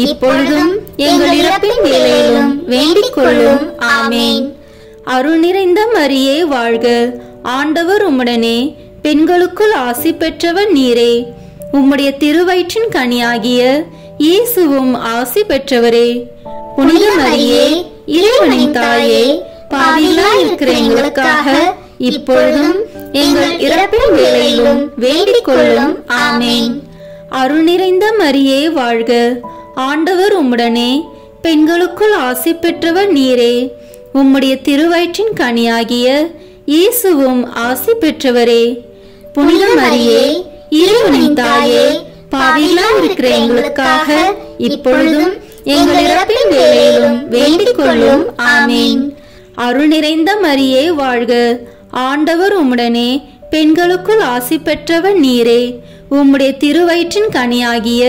இப்பொழுதும் எங்கள் இறப்பின் வேளையிலும் வேண்டிக் கொள்ளும். ஆமென். அருள் நிறைந்த மரியே வாழ்க, ஆண்டவர் உம்முடனே, பெண்களுக்குள் ஆசி பெற்றவர் நீரே. உம்முடைய திருவயிற்றின் கனியாகிய இயேசுவும் ஆசி பெற்றவரே. புனித மரியே, இறைவனின் தாயே, பாவிகளாய் இருக்கிற எங்களுக்காக இப்பொழுதும் எங்கள் இறப்பின் வேளையிலும் வேண்டிக் கொள்ளும். ஆமென். அருள் நிறைந்த மரியே வாழ்க, ஆண்டவர் உம்முடனே, பெண்களுக்குள் ஆசி பெற்றவர் நீரே. உம்முடைய திருவயிற்றின் கனியாகிய இயேசுவும் ஆசி பெற்றவரே. புனித மரியே, இறைவனின் தாயே, பாவிகளாய் இருக்கிற எங்களுக்காக இப்பொழுதும் எங்கள் இறப்பின் வேளையிலும் வேண்டிக் கொள்ளும். ஆமென். அருள் நிறைந்த மரியே வாழ்க, ஆண்டவர் உம்முடனே, பெண்களுக்குள் ஆசி பெற்றவர் நீரே. உம்முடைய திருவயிற்றின் கனியாகிய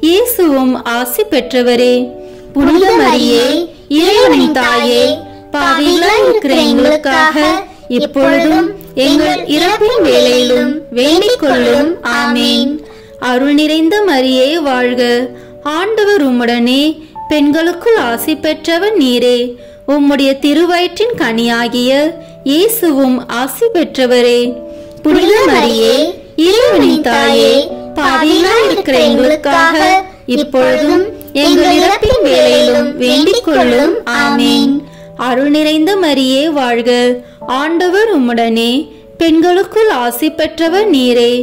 இயேசுவும் ஆசி பெற்றவரே. புனித மரியே, இறைவனின் தாயே, பாவிகளாய் இருக்கிற எங்களுக்காக இப்பொழுதும் எங்கள் இறப்பின் வேளையிலும் வேண்டிக் கொள்ளும். ஆமென். அருள் நிறைந்த மரியே வாழ்க, ஆண்டவர் உம்முடனே, பெண்களுக்குள் ஆசி பெற்றவர் நீரே. உம்முடைய திருவயிற்றின் கனியாகிய இயேசுவும் ஆசி பெற்றவரே. புனித மரியே, இறைவனின் தாயே, பாவிகளாய் இருக்கிற எங்களுக்காக இப்பொழுதும் எங்கள் இறப்பின் வேளையிலும் வேண்டிக் கொள்ளும். ஆமென். அருள் நிறைந்த மரியே வாழ்க, ஆண்டவர் உம்முடனே, பெண்களுக்குள் ஆசி பெற்றவர் நீரே.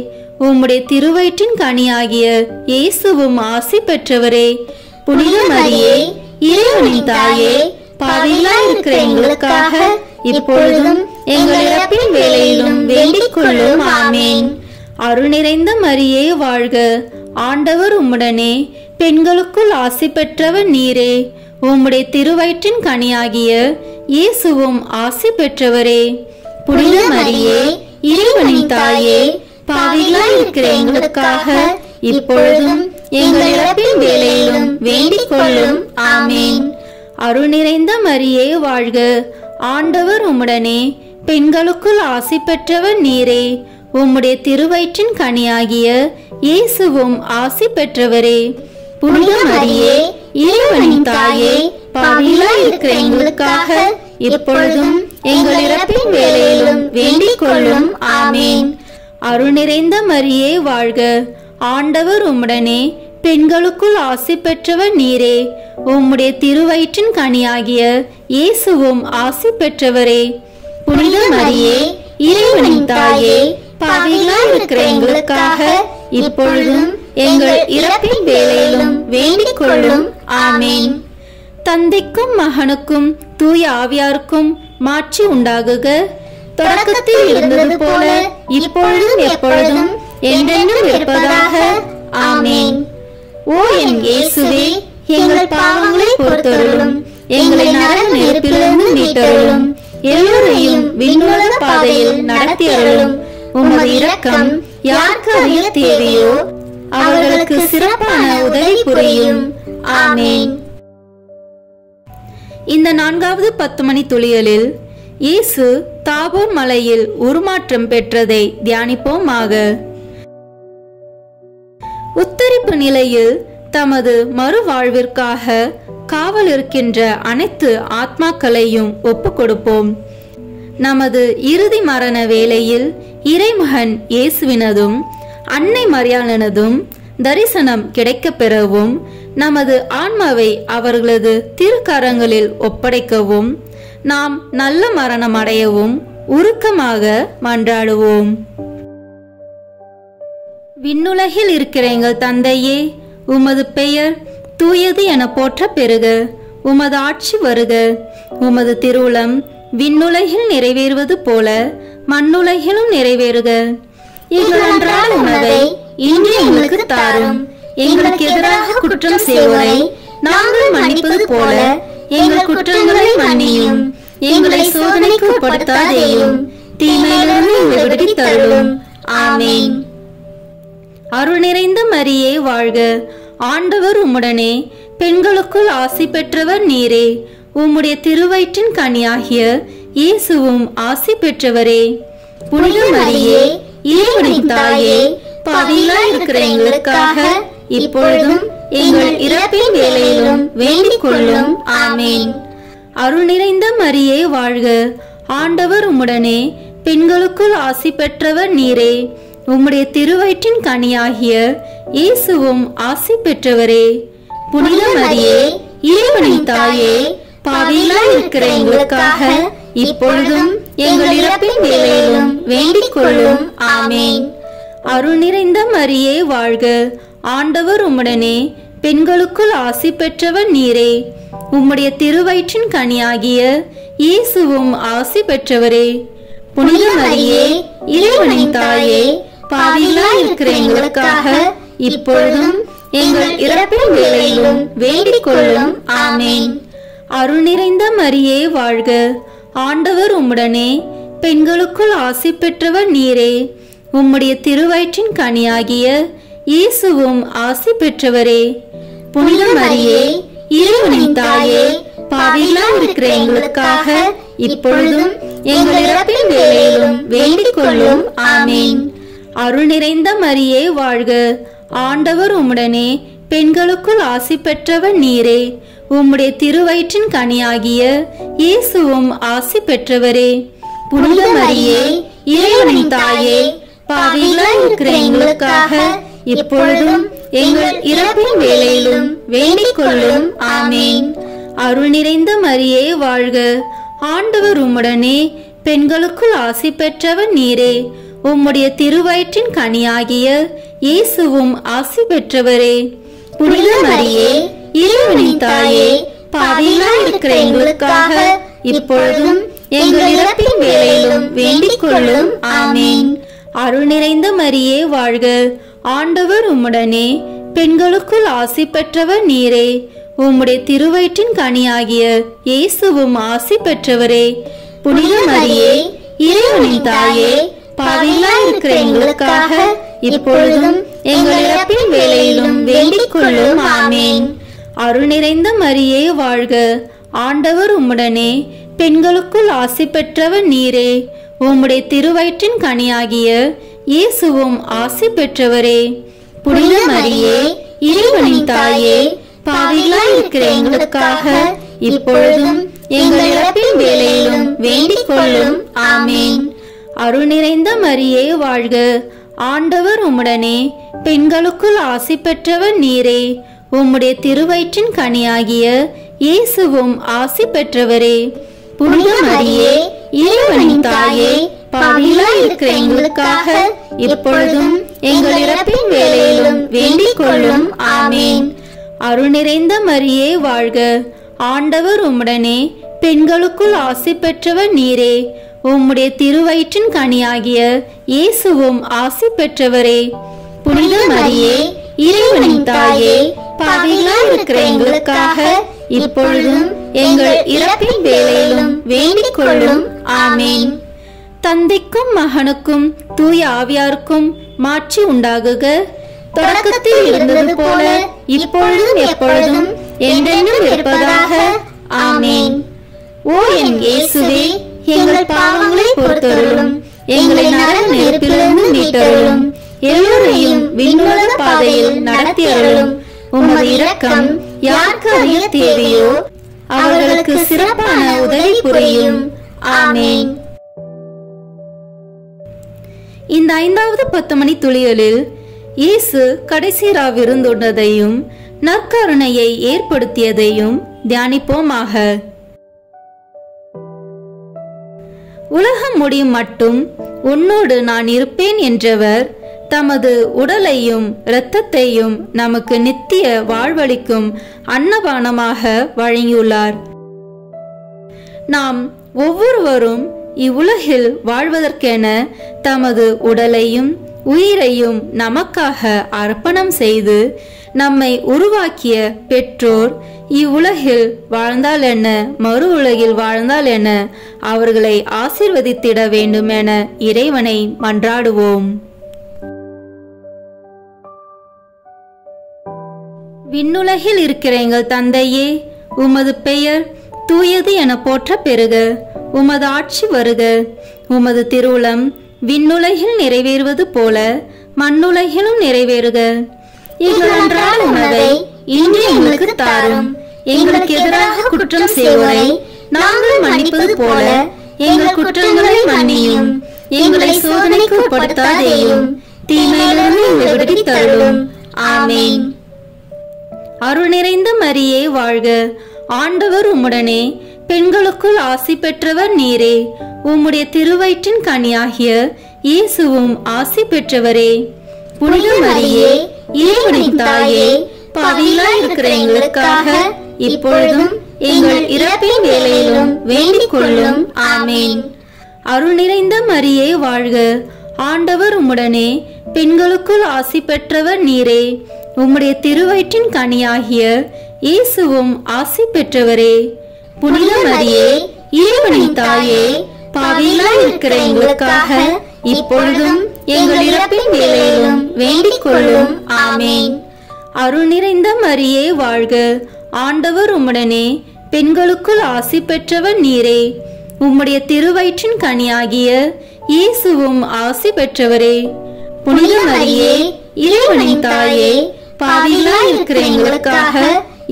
உம்முடைய திருவயிற்றின் கனியாகிய இயேசுவும் ஆசி பெற்றவரே. புனித மரியே, இறைவனின் தாயே, பாவிகளாய் இருக்கிற எங்களுக்காக இப்பொழுதும் எங்கள் இறப்பின் வேளையிலும் வேண்டிக் கொள்ளும். ஆமென். அருள் நிறைந்த மரியே வாழ்க, ஆண்டவர் உம்முடனே, பெண்களுக்குள் ஆசி பெற்றவர் நீரே. உம்முடைய திருவயிற்றின் கனியாகிய இயேசுவும் ஆசி பெற்றவரே. புனித மரியே, இறைவனின் தாயே, பாவிகளாய் இருக்கிற எங்களுக்காக இப்பொழுதும் எங்கள் இறப்பின் வேளையிலும் வேண்டிக் கொள்ளும். ஆமென். அருள் நிறைந்த மரியே வாழ்க, ஆண்டவர் உம்முடனே, பெண்களுக்குள் ஆசி பெற்றவர் நீரே. உம்முடைய திருவயிற்றின் கனியாகிய இயேசுவும் ஆசி பெற்றவரே. புனித மரியே, இறைவனின் தாயே, பாவிகளாய் இருக்கிற எங்களுக்காக இப்பொழுதும் எங்கள் இறப்பின் வேளையிலும் வேண்டிக் கொள்ளும். ஆமென். அருள் நிறைந்த மரியே வாழ்க, ஆண்டவர் உம்முடனே, பெண்களுக்குள் ஆசி பெற்றவர் நீரே. உம்முடைய திருவயிற்றின் கனியாகிய இயேசுவும் ஆசி பெற்றவரே. புனித மரியே, இறைவனின் தாயே, பாவிகளாய் இருக்கிற எங்களுக்காக இப்பொழுதும் எங்கள் இறப்பின் வேளையிலும் வேண்டிக் கொள்ளும். ஆமென். தந்தைக்கும் மகனுக்கும் தூய ஆவியாருக்கும் மாட்சி உண்டாகுக. தொடக்கத்தில் இருந்தது போல இப்பொழுதும் எப்பொழுதும் என்றென்றும் இருப்பதாக. ஆமென். ஓ என் இயேசுவே, எங்கள் பாவங்களை பொறுத்தருளும், எங்களை நரக நெருப்பிலிருந்து மீட்டருளும், எல்லோரையும் விண்ணுலக பாதையில் நடத்தி அருளும். உமது இரக்கம் யாருக்கு அதிக தேவையோ அவர்களுக்கு சிறப்பான உதவி புரியும். ஆமென். இந்த 4வது 10 மணி துளிகளில் இயேசு தாபோர் மலையில் உருமாற்றம் பெற்றதை தியானிப்போமாக. உத்தரிப்பு நிலையில் தமது மறுவாழ்விற்காக காவல் இருக்கின்ற அனைத்து ஆத்மாக்களையும் ஒப்பு கொடுப்போம். நமது இறுதி மரண வேளையில் இறைமகன் இயேசுவினதும் அன்னை மரியாளனதும் தரிசனம் கிடைக்கப் பெறவும் நமது ஆன்மாவை அவர்களது திருக்கரங்களில் ஒப்படைக்கவும் நாம் நல்ல மரணம் அடையவும் உருக்கமாக மன்றாடுவோம். விண்ணுலகில் இருக்கிற எங்கள் தந்தையே, உமது பெயர் தூயது என போற்ற பெறுக. உமது ஆட்சி வருக. உமது திருவுளம் விண்ணுலகில் நிறைவேறுவது போல மண்ணுலகிலும் நிறைவேறுக. எங்கள் அன்றாட உணவை இன்று எங்களுக்கு தாரும். எங்களுக்கு எதிராக குற்றம் செய்வோரை நாங்கள் மன்னிப்பது போல எங்கள் குற்றங்களை மன்னியும். எங்களை சோதனைக்கு உட்படுத்தாதேயும், தீமையிலிருந்து எங்களை விடுவித்து அருளும். ஆமென். அருள் நிறைந்த மரியே வாழ்க. ஆண்டவர் உம்முடனே, பெண்களுக்குள் ஆசி பெற்றவர் நீரே. உம்முடைய திருவயிற்றின் கனியாகிய இயேசுவும் ஆசி பெற்றவரே. புனித மரியே, இறைவனின் தாயே, பாவிகளாய் இருக்கிற எங்களுக்காக இப்பொழுதும் எங்கள் இறப்பின் வேளையிலும் வேண்டிக் கொள்ளும். ஆமென். அருள் நிறைந்த மரியே வாழ்க. ஆண்டவர் உம்முடனே, பெண்களுக்குள் ஆசி பெற்றவர் நீரே. உம்முடைய திருவயிற்றின் கனியாகிய இயேசுவும் ஆசி பெற்றவரே. புனித மரியே, இறைவனின் தாயே, பாவிகளாய் இருக்கிற எங்களுக்காக இப்பொழுதும் எங்கள் இறப்பின் வேளையிலும் வேண்டிக் கொள்ளும். ஆமென். அருள் நிறைந்த மரியே வாழ்க. ஆண்டவர் உம்முடனே, பெண்களுக்குள் ஆசி பெற்றவர் நீரே. உம்முடைய திருவயிற்றின் கனியாகிய இயேசுவும் ஆசி பெற்றவரே. புனித மரியே, இறைவனின் தாயே, பாவிகளாய் இருக்கிற எங்களுக்காக இப்பொழுதும் எங்கள் இறப்பின் வேளையிலும் வேண்டிக் கொள்ளும். ஆமென். அருள் நிறைந்த மரியே வாழ்க. ஆண்டவர் உம்முடனே, பெண்களுக்குள் ஆசி பெற்றவர் நீரே. உம்முடைய திருவயிற்றின் கனியாகிய இயேசுவும் ஆசி பெற்றவரே. புனித மரியே, இறைவனின் தாயே, பாவிகளாய் இருக்கிற எங்களுக்காக இப்பொழுதும் எங்கள் இறப்பின் வேளையிலும் வேண்டிக் கொள்ளும். ஆமென். அருள் நிறைந்த மரியே வாழ்க. ஆண்டவர் உம்முடனே, பெண்களுக்குள் ஆசி பெற்றவர் நீரே. உம்முடைய திருவயிற்றின் கனியாகிய இயேசுவும் ஆசி பெற்றவரே. புனித மரியே, இறைவனின் தாயே, பாவிகளாய் இருக்கிற எங்களுக்காக இப்பொழுதும் எங்கள் இறப்பின் வேளையிலும் வேண்டிக் கொள்ளும். ஆமென். அருள் நிறைந்த மரியே வாழ்க. ஆண்டவர் உம்முடனே, பெண்களுக்குள் ஆசி பெற்றவர் நீரே. உம்முடைய திருவயிற்றின் கனியாகிய இயேசுவும் ஆசி பெற்றவரே. புனித மரியே, இறைவனின் தாயே, பாவிகளாய் இருக்கிற எங்களுக்காக இப்பொழுதும் எங்கள் இறப்பின் வேளையிலும் வேண்டிக் கொள்ளும். ஆமென். அருள் நிறைந்த மரியே வாழ்க. ஆண்டவர் உம்முடனே, பெண்களுக்குள் ஆசி பெற்றவர் நீரே. உம்முடைய திருவயிற்றின் கனியாகிய இயேசுவும் ஆசி பெற்றவரே. புனித மரியே, இறைவனின் தாயே, பாவிகளாய் இருக்கிற எங்களுக்காக இப்பொழுதும் எங்கள் இறப்பின் வேளையிலும் வேண்டிக் கொள்ளும். ஆமென். அருள் நிறைந்த மரியே வாழ்க. ஆண்டவர் உம்முடனே, பெண்களுக்குள் ஆசி பெற்றவர் நீரே. உம்முடைய திருவயிற்றின் கனியாகிய இயேசுவும் ஆசி பெற்றவரே. புனித மரியே, இறைவனின் தாயே, பாவிகளாய் இருக்கிற எங்களுக்காக இப்பொழுதும் எங்கள் இறப்பின் வேளையிலும் வேண்டிக் கொள்ளும். ஆமென். அருள் நிறைந்த மரியே வாழ்க. ஆண்டவர் உம்முடனே, பெண்களுக்குள் ஆசி பெற்றவர் நீரே. உம்முடைய திருவயிற்றின் கனியாகிய இயேசுவும் ஆசி பெற்றவரே. புனித மரியே, இறைவனின் தாயே, பாவிகளாய் இருக்கிற எங்களுக்காக இப்பொழுதும் எங்கள் இறப்பின் வேளையிலும் வேண்டிக் கொள்ளும். ஆமென். அருள் நிறைந்த மரியே வாழ்க. ஆண்டவர் உம்முடனே, பெண்களுக்குள் ஆசி பெற்றவர் நீரே. உம்முடைய திருவயிற்றின் கனியாகிய இயேசுவும் ஆசி பெற்றவரே. புனித மரியே, இறைவனின் தாயே, பாவிகளாய் இருக்கிற எங்களுக்காக இப்பொழுதும் எங்கள் இறப்பின் வேளையிலும் வேண்டிக் கொள்ளும். ஆமென். தந்தைக்கும் மகனுக்கும் தூய ஆவியாருக்கும் மாட்சி உண்டாகுக. தொடக்கத்தில் இருந்தது போல இப்பொழுதும் எப்பொழுதும் என்றென்றும் இருப்பதாக. ஆமென். ஓ என் இயேசுவே, எங்கள் பாவங்களை பொறுத்தருளும். எங்களை நரக நெருப்பிலிருந்து மீட்டருளும். எல்லோரையும் விண்ணுலக பாதையில் நடத்தியருளும். உமது இரக்கம் யாருக்கு அறிய தேவையோ அவர்களுக்கு சிறப்பான உதவி புரியும். ஆமென். இந்த 5வது 10 மணி துளிகளில் இயேசு கடைசி விருந்துண்டதையும் நற்கருணையை ஏற்படுத்தியதையும் தியானிப்போமாக. உலகம் முடியும் மட்டும் உன்னோடு நான் இருப்பேன் என்றவர் தமது உடலையும் இரத்தத்தையும் நமக்கு நித்திய வாழ்வளிக்கும் அன்னபானமாக வழங்கியுள்ளார். நாம் ஒவ்வொருவரும் இவ்வுலகில் வாழ்வதற்கென தமது உடலையும் உயிரையும் நமக்காக அர்ப்பணம் செய்து நம்மை உருவாக்கிய பெற்றோர் இவ்வுலகில் வாழ்ந்தால் என்ன, மறு உலகில் வாழ்ந்தால் என்ன, அவர்களை ஆசீர்வதித்திட வேண்டும் என இறைவனை மன்றாடுவோம். விண்ணுலகில் இருக்கிற எங்கள் தந்தையே, உமது பெயர் தூயது என போற்ற பெறுக. உமது ஆட்சி வருக. உமது திருவுளம் விண்ணுலகில் நிறைவேறுவது போல மண்ணுலகிலும் நிறைவேறுக. எங்கள் அன்றாட உணவை இன்று எங்களுக்கு தாரும். எங்களுக்கு எதிராக குற்றம் செய்வோரை நாங்கள் மன்னிப்பது போல எங்கள் குற்றங்களை மன்னியும். எங்களை சோதனைக்கு உட்படுத்தாதேயும், தீமையிலிருந்து எங்களை விடுவித்தருளும். ஆமென். அருள் நிறைந்த மரியே வாழ்க. ஆண்டவர் உம்முடனே, பெண்களுக்குள் ஆசி பெற்றவர் நீரே. உம்முடைய திருவயிற்றின் கனியாகிய இயேசுவும் ஆசி பெற்றவரே. புனித மரியே, இறைவனின் தாயே, பாவிகளாய் இருக்கிற எங்களுக்காக இப்பொழுதும் எங்கள் இறப்பின் வேளையிலும் வேண்டிக் கொள்ளும். ஆமென். அருள் நிறைந்த மரியே வாழ்க. ஆண்டவர் உம்முடனே, பெண்களுக்குள் ஆசி பெற்றவர் நீரே. உம்முடைய திருவயிற்றின் கனியாகிய இயேசுவும் ஆசி பெற்றவரே. புனித மரியே, இறைவனின் தாயே, பாவிகளாய் இருக்கிற எங்களுக்காக இப்பொழுதும் எங்கள் இறப்பின் வேளையிலும் வேண்டிக் கொள்ளும். ஆமென். அருள் நிறைந்த மரியே வாழ்க. ஆண்டவர் உம்முடனே, பெண்களுக்குள் ஆசி பெற்றவர் நீரே. உம்முடைய திருவயிற்றின் கனியாகிய இயேசுவும் ஆசி பெற்றவரே. புனித மரியே, இறைவனின் தாயே, பாவிகளாய் இருக்கிற எங்களுக்காக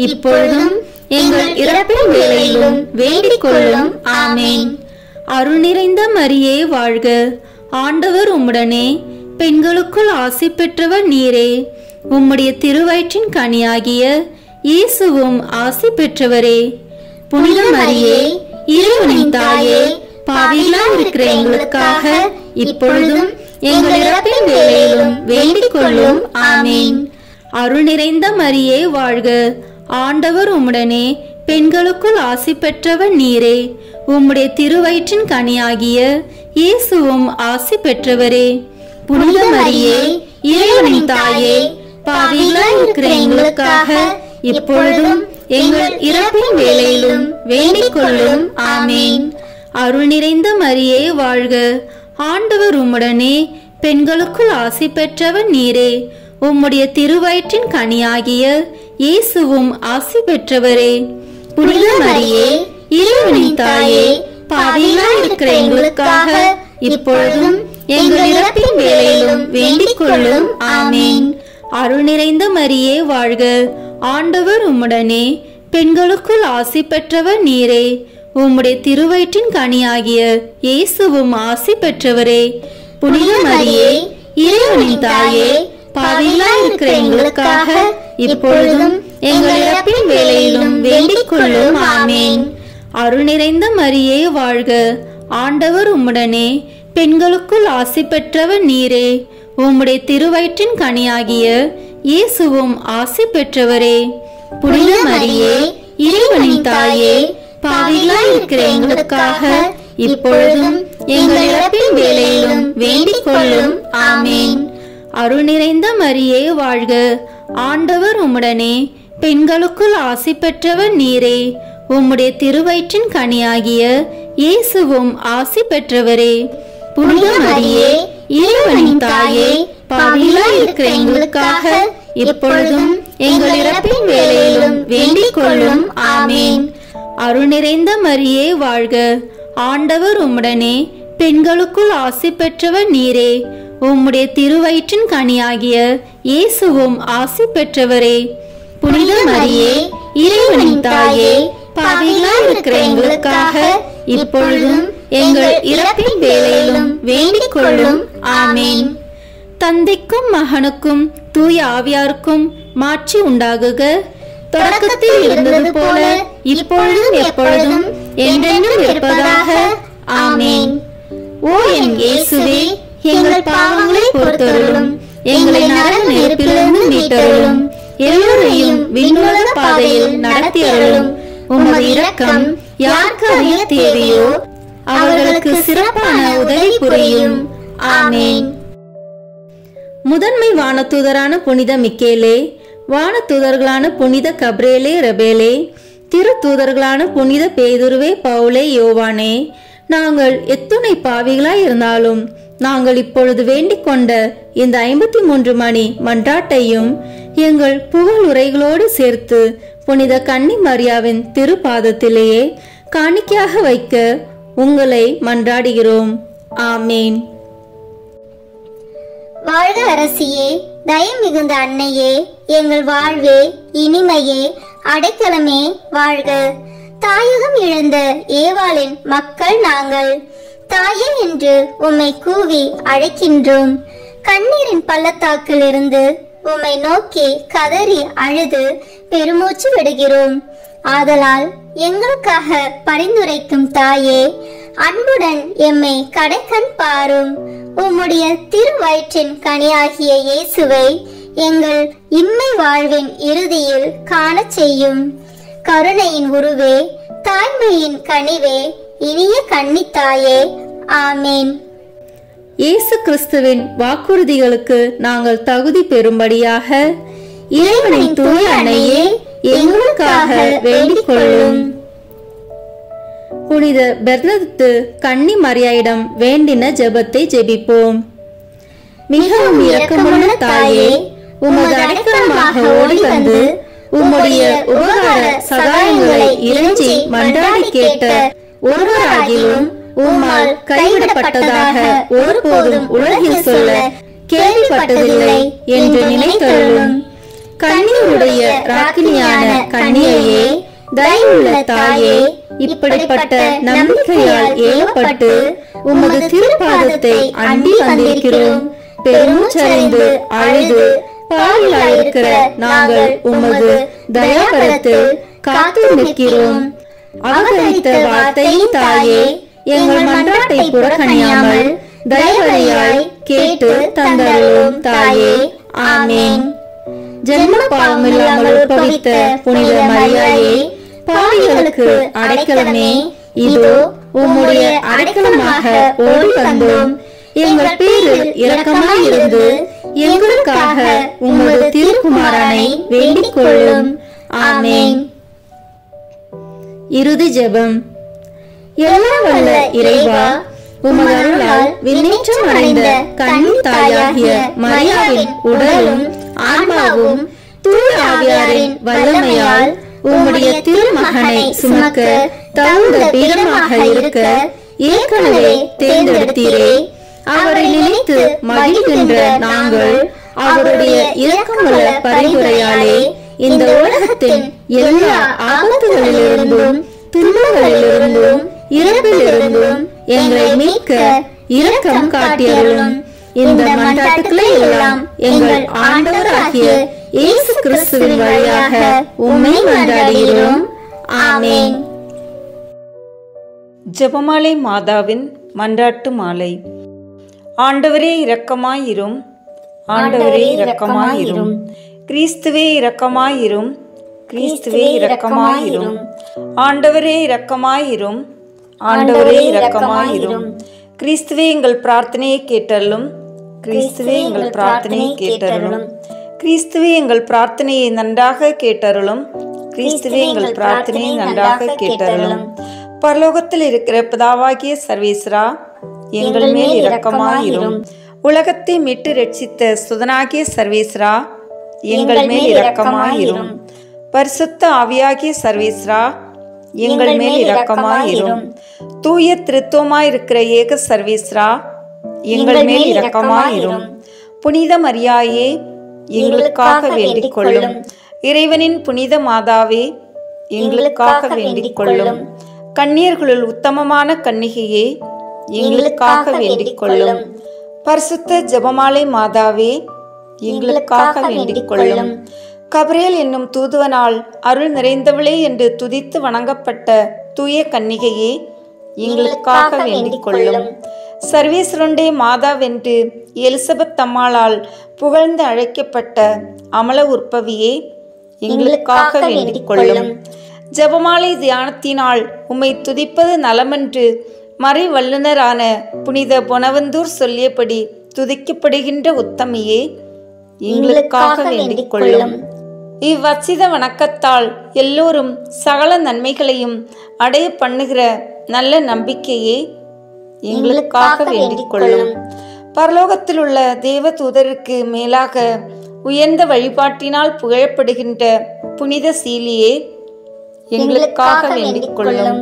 இப்பொழுதும் எங்கள் இறப்பின் வேளையிலும் வேண்டிக் கொள்ளும். ஆமென். அருள் நிறைந்த மரியே வாழ்க. ஆண்டவர் உம்முடனே, பெண்களுக்குள் ஆசி பெற்றவர் நீரே. உம்முடைய திருவயிற்றின் கனியாகிய இயேசுவும் ஆசி பெற்றவரே. புனித மரியே, இறைவனின் தாயே, பாவிகளாய் இருக்கிற எங்களுக்காக இப்பொழுதும் எங்கள் இறப்பின் வேளையிலும் வேண்டிக் கொள்ளும். ஆமென். அருள் நிறைந்த மரியே வாழ்க. ஆண்டவர் உம்முடனே, பெண்களுக்குள் ஆசி பெற்றவர் நீரே. உம்முடைய திருவயிற்றின் கனியாகிய இயேசுவும் ஆசி பெற்றவரே. புனித மரியே, இறைவனின் தாயே, பாவிகளாய் இருக்கிற எங்களுக்காக இப்பொழுதும் எங்கள் இறப்பின் வேளையிலும் வேண்டிக் கொள்ளும். ஆமென். அருள் நிறைந்த மரியே வாழ்க. ஆண்டவர் உம்முடனே, பெண்களுக்குள் ஆசி பெற்றவர் நீரே. உம்முடைய திருவயிற்றின் கனியாகிய இயேசுவும் ஆசி பெற்றவரே. புனித மரியே, இறைவனின் தாயே, பாவிகளாய் இருக்கிற எங்களுக்காக இப்பொழுதும் எங்கள் இறப்பின் வேளையிலும் வேண்டிக் கொள்ளும். ஆமென். அருள் நிறைந்த மரியே வாழ்க. ஆண்டவர் உம்முடனே, பெண்களுக்குள் ஆசி பெற்றவர் நீரே. உம்முடைய திருவயிற்றின் கனியாகிய இயேசுவும் ஆசி பெற்றவரே. புனித மரியே, இறைவனின் தாயே, பாவிகளாய் இருக்கிற எங்களுக்காக இப்பொழுதும் எங்கள் இறப்பின் வேளையிலும் வேண்டிக் கொள்ளும். ஆமென். அருள் நிறைந்த மரியே வாழ்க. ஆண்டவர் உம்முடனே, பெண்களுக்குள் ஆசி பெற்றவர் நீரே. உம்முடைய திருவயிற்றின் கனியாகிய இயேசுவும் ஆசி பெற்றவரே. புனித மரியே, இறைவனின் தாயே, பாவிகளாய் இருக்கிற எங்களுக்காக இப்பொழுதும் எங்கள் இறப்பின் வேளையிலும் வேண்டிக் கொள்ளும். ஆமென். அருள் நிறைந்த மரியே வாழ்க. ஆண்டவர் உம்முடனே, பெண்களுக்குள் ஆசி பெற்றவர் நீரே. உம்முடைய திருவயிற்றின் கனியாகிய இயேசுவும் ஆசி பெற்றவரே. புனித மரியே, இறைவனின் தாயே, பாவிகளாய் இருக்கிற எங்களுக்காக இப்பொழுதும் எங்கள் இறப்பின் வேளையிலும் வேண்டிக் கொள்ளும். ஆமென். அருள் நிறைந்த மரியே வாழ்க. ஆண்டவர் உம்முடனே, பெண்களுக்குள் ஆசி பெற்றவர் நீரே. உம்முடைய திருவயிற்றின் கனியாகிய இயேசுவும் ஆசி பெற்றவரே. புனித மரியே, இறைவனின் தாயே, பாவிகளாய் இருக்கிற எங்களுக்காக இப்பொழுதும் எங்கள் இறப்பின் வேளையிலும் வேண்டிக் கொள்ளும். ஆமென். தந்தைக்கும் மகனுக்கும் தூய ஆவியாருக்கும் மாட்சி உண்டாகுக. தொடக்கத்தில் இருந்தது போல இப்பொழுதும் எப்பொழுதும் என்றென்றும் இருப்பதாக. ஆமேன். ஓ என் இயேசுவே, எங்கள் பாவங்களை பொறுத்தருளும், எங்களை நரக நெருப்பிலிருந்து மீட்டருளும், எல்லோரையும் விண்ணுலக பாதையில் நடத்தியருளும். உமது இரக்கம் யாருக்கு அதிக தேவையோ அவர்களுக்கு சிறப்பான உதவி புரியும். ஆமேன். முதன்மை வானதூதரான புனித மிக்கேலே, வானதூதர்களான புனித கப்ரேலே ரபேலே, திரு தூதர்களான புனித பேதுருவே பவுலே யோவானே, நாங்கள் எத்துணை பாவிகளாய் இருந்தாலும் நாங்கள் இப்பொழுது வேண்டிக் கொண்ட இந்த 53 மணி மன்றாட்டையும் எங்கள் புகழ் உரைகளோடு சேர்த்து புனித கன்னி மரியாவின் திருப்பாதத்திலேயே காணிக்கையாக வைக்க உங்களை மன்றாடுகிறோம். ஆமேன். வாழ்க அரசியே, தயம் மிகுந்த அன்னையே, எங்கள் வாழ்வே, இனிமையே, அடைக்கலமே வாழ்க. தாயகம் இழந்த ஏவாளின் மக்கள் நாங்கள். தாயே என்று உம்மை கூவி அழைக்கின்றோம். கண்ணீரின் பள்ளத்தாக்கில் இருந்து உம்மை நோக்கி கதறி அழுது பெருமூச்சு விடுகிறோம். ஆதலால் எங்களுக்காக பரிந்துரைக்கும் தாயே, அன்புடன் எம்மை கடைக்கண் பாரும். உம்முடைய திருவயிற்றின் கனியாகிய இயேசுவை எங்கள் இம்மை வாழ்வின் இறுதியில் காண செய்யும். கருணையின் உருவே, தாய்மையின் கனிவே, இனிய கன்னித்தாயே. ஆமேன். இயேசு கிறிஸ்துவின் வாக்குறுதிகளுக்கு நாங்கள் தகுதி பெறும்படியாக இறைவனின் தூய அன்னையே எங்களுக்காக வேண்டிக் கொள்ளும். புனித பெர்னதத்து கன்னி மரியாயிடம் வேண்டின ஜெபத்தை ஜெபிப்போம். மிகவும் இரக்கமுள்ள தாயே, உமது அடைக்கலமாக ஓடி வந்து உம்முடைய உபகார சகாயங்களை இறைஞ்சி மன்றாடி கேட்ட ஒருவராகிலும் உம்மால் கைவிடப்பட்டதாக ஒருபோதும் உலகில் சொல்ல கேள்விப்பட்டதில்லை என்று நினைத்தருளும். கன்னியருடைய ராக்கினியான கன்னியையே, தயவுள்ள தாயே, இப்படிப்பட்ட நம்பிக்கையால் ஏவப்பட்டு உமது திருப்பாதத்தை அண்டி வந்திருக்கிறோம். பெருமூச்சறிந்து அழுது பாவிலாயிருக்கிற நாங்கள் உமது தயாபரத்தில் காத்து நிற்கிறோம். அவதரித்த வார்த்தையின் தாயே, எங்கள் மன்றாட்டை புறக்கணியாமல் தயவரையாய் கேட்டு தந்தருளும் தாயே. ஆமேன். ஜென்ம பாவமில்லாமல் உற்பவித்த புனித மரியாயே, பாவிகளுக்கு அடைக்கலமே, இதோ உம்முடைய அடைக்கலமாக ஓடி வந்தோம். எங்கள் பேரில் இரக்கமாயிருந்து எங்களுக்காக உமது திருக்குமாரனை வேண்டிக் கொள்ளும். ஆமேன். இறுதி ஜெபம். எல்லாம் வல்ல இறைவா, உமது அருளால் விண்ணேற்றம் அடைந்த கன்னி தாயாகிய மரியாவின் உடலும் ஆன்மாவும் தூய ஆவியாரின் வல்லமையால் உம்முடைய திருமகனை சுமக்க தகுந்த பீடமாக இருக்க ஏற்கனவே தேர்ந்தெடுத்தீரே. அவரை நினைத்து மகிழ்கின்ற நாங்கள் அவருடைய இரக்கமுள்ள பரிந்துரையாலே இந்த உலகத்தின் எல்லா ஆபத்துகளிலிருந்தும் துன்பங்களிலிருந்தும் இறப்பிலிருந்தும் எங்களை மீட்க இரக்கம் காட்டியருளும். இந்த மன்றாட்டுக்களை எல்லாம் எங்கள் ஆண்டவராகிய இயேசு கிறிஸ்துவின் வழியாக உம்மை மன்றாடுகிறோம். ஆமேன். ஜெபமாலை மாதாவின் மன்றாட்டு மாலை. ஆண்டவரே இரக்கமாயிரும், ஆண்டவரே இரக்கமாயிரும், கிறிஸ்துவே இரக்கமாயிரும், கிறிஸ்துவே இரக்கமாயிரும், ஆண்டவரே இரக்கமாயிரும், ஆண்டவரே இரக்கமாயிரும், கிறிஸ்துவே எங்கள் பிரார்த்தனையை கேட்டருளும், கிறிஸ்துவே எங்கள் பிரார்த்தனையை கேட்டருளும், கிறிஸ்துவே எங்கள் பிரார்த்தனையை நன்றாக கேட்டருளும், கிறிஸ்துவே எங்கள் பிரார்த்தனையை நன்றாக கேட்டருளும். பரலோகத்தில் இருக்கிற பிதாவாகிய சர்வேஸ்வரா, எங்கள் மேல் இரக்கமாயிரும். உலகத்தை மீட்டு ரட்சித்த சுதனாகிய சர்வேஸ்வரா, எங்கள் மேல் இரக்கமாயிரும். பரிசுத்த ஆவியாகிய சர்வேஸ்வரா, எங்கள் மேல் இரக்கமாயிரும். தூய திருத்துவமாயிருக்கிற ஏக சர்வேஸ்வரா, எங்கள் மேல் இரக்கமாயிரும். புனித மரியாயே, எங்களுக்காக வேண்டிக் கொள்ளும். இறைவனின் புனித மாதாவே, எங்களுக்காக வேண்டிக் கொள்ளும். கன்னியர்களுள் உத்தமமான கன்னிகையே, எங்களுக்காக வேண்டிக் கொள்ளும். பரிசுத்த ஜெபமாலை மாதாவே, எங்களுக்காக வேண்டிக் கொள்ளும். கபிரியேல் என்னும் தூதுவனால் அருள் நிறைந்தவளே என்று துதித்து வணங்கப்பட்ட தூய கன்னிகையே, எங்களுக்காக வேண்டிக் கொள்ளும். சர்வேஸ்வருடைய மாதாவென்று எலிசபெத் அம்மாளால் புகழ்ந்து அழைக்கப்பட்ட அமல உற்பவியே, எங்களுக்காக வேண்டிக் கொள்ளும். ஜெபமாலை தியானத்தினால் உம்மை துதிப்பது நலமென்று மறை வல்லுனரான புனித பொனவந்தூர் சொல்லியபடி துதிக்கப்படுகின்ற உத்தமியே, எங்களுக்காக வேண்டிக் கொள்ளும். இவ்வச்சித வணக்கத்தால் எல்லோரும் சகல நன்மைகளையும் அடைய பண்ணுகிற நல்ல நம்பிக்கையே, எங்களுக்காக வேண்டிக் கொள்ளும். பரலோகத்தில் உள்ள தேவ தூதருக்கு மேலாக உயர்ந்த வழிபாட்டினால் புகழப்படுகின்ற புனித சீலியே, எங்களுக்காக வேண்டிக் கொள்ளும்.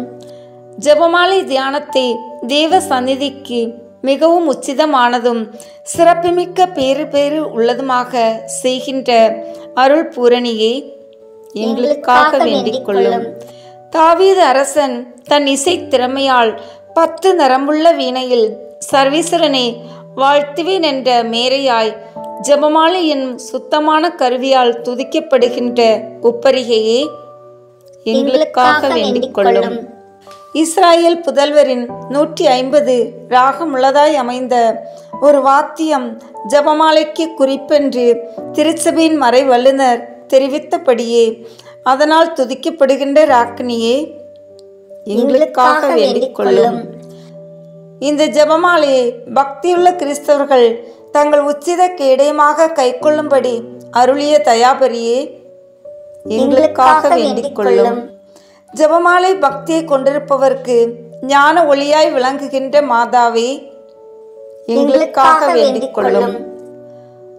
ஜெபமாலை தியானத்தை தேவ சந்நிதிக்கு மிகவும் உச்சிதமானதும் சிறப்புமிக்க பேறு உள்ளதுமாக செய்கின்ற அருள் பூரணியே, எங்களுக்காக வேண்டிக் கொள்ளும். தாவீது அரசன் தன் இசை திறமையால் 10 நரம்புள்ள வீணையில் சர்வேஸ்வரனை வாழ்த்துவேன் என்ற மேரையாய் ஜெபமாலை என்னும் சுத்தமான கருவியால் துதிக்கப்படுகின்ற உப்பரிகையே, எங்களுக்காக வேண்டிக் கொள்ளும். இஸ்ராயேல் புதல்வரின் 150 ராகமுள்ளதாய் அமைந்த ஒரு வாத்தியம் ஜெபமாலைக்கு குறிப்பென்று திருச்சபையின் மறை வல்லுனர் தெரிவித்தபடியே அதனால் துதிக்கப்படுகின்ற ராக்கினியே, எங்களுக்காக வேண்டிக் கொள்ளும். இந்த ஜெபமாலையை பக்தியுள்ள கிறிஸ்தவர்கள் தங்கள் உச்சித கேடயமாக கைக்கொள்ளும்படி அருளிய தயாபரியே, எங்களுக்காக வேண்டிக் கொள்ளும். ஜெபமாலை பக்தியை கொண்டிருப்பவர்க்கு ஞான ஒளியாய் விளங்குகின்ற மாதாவே, எங்களுக்காக வேண்டிக் கொள்ளும்.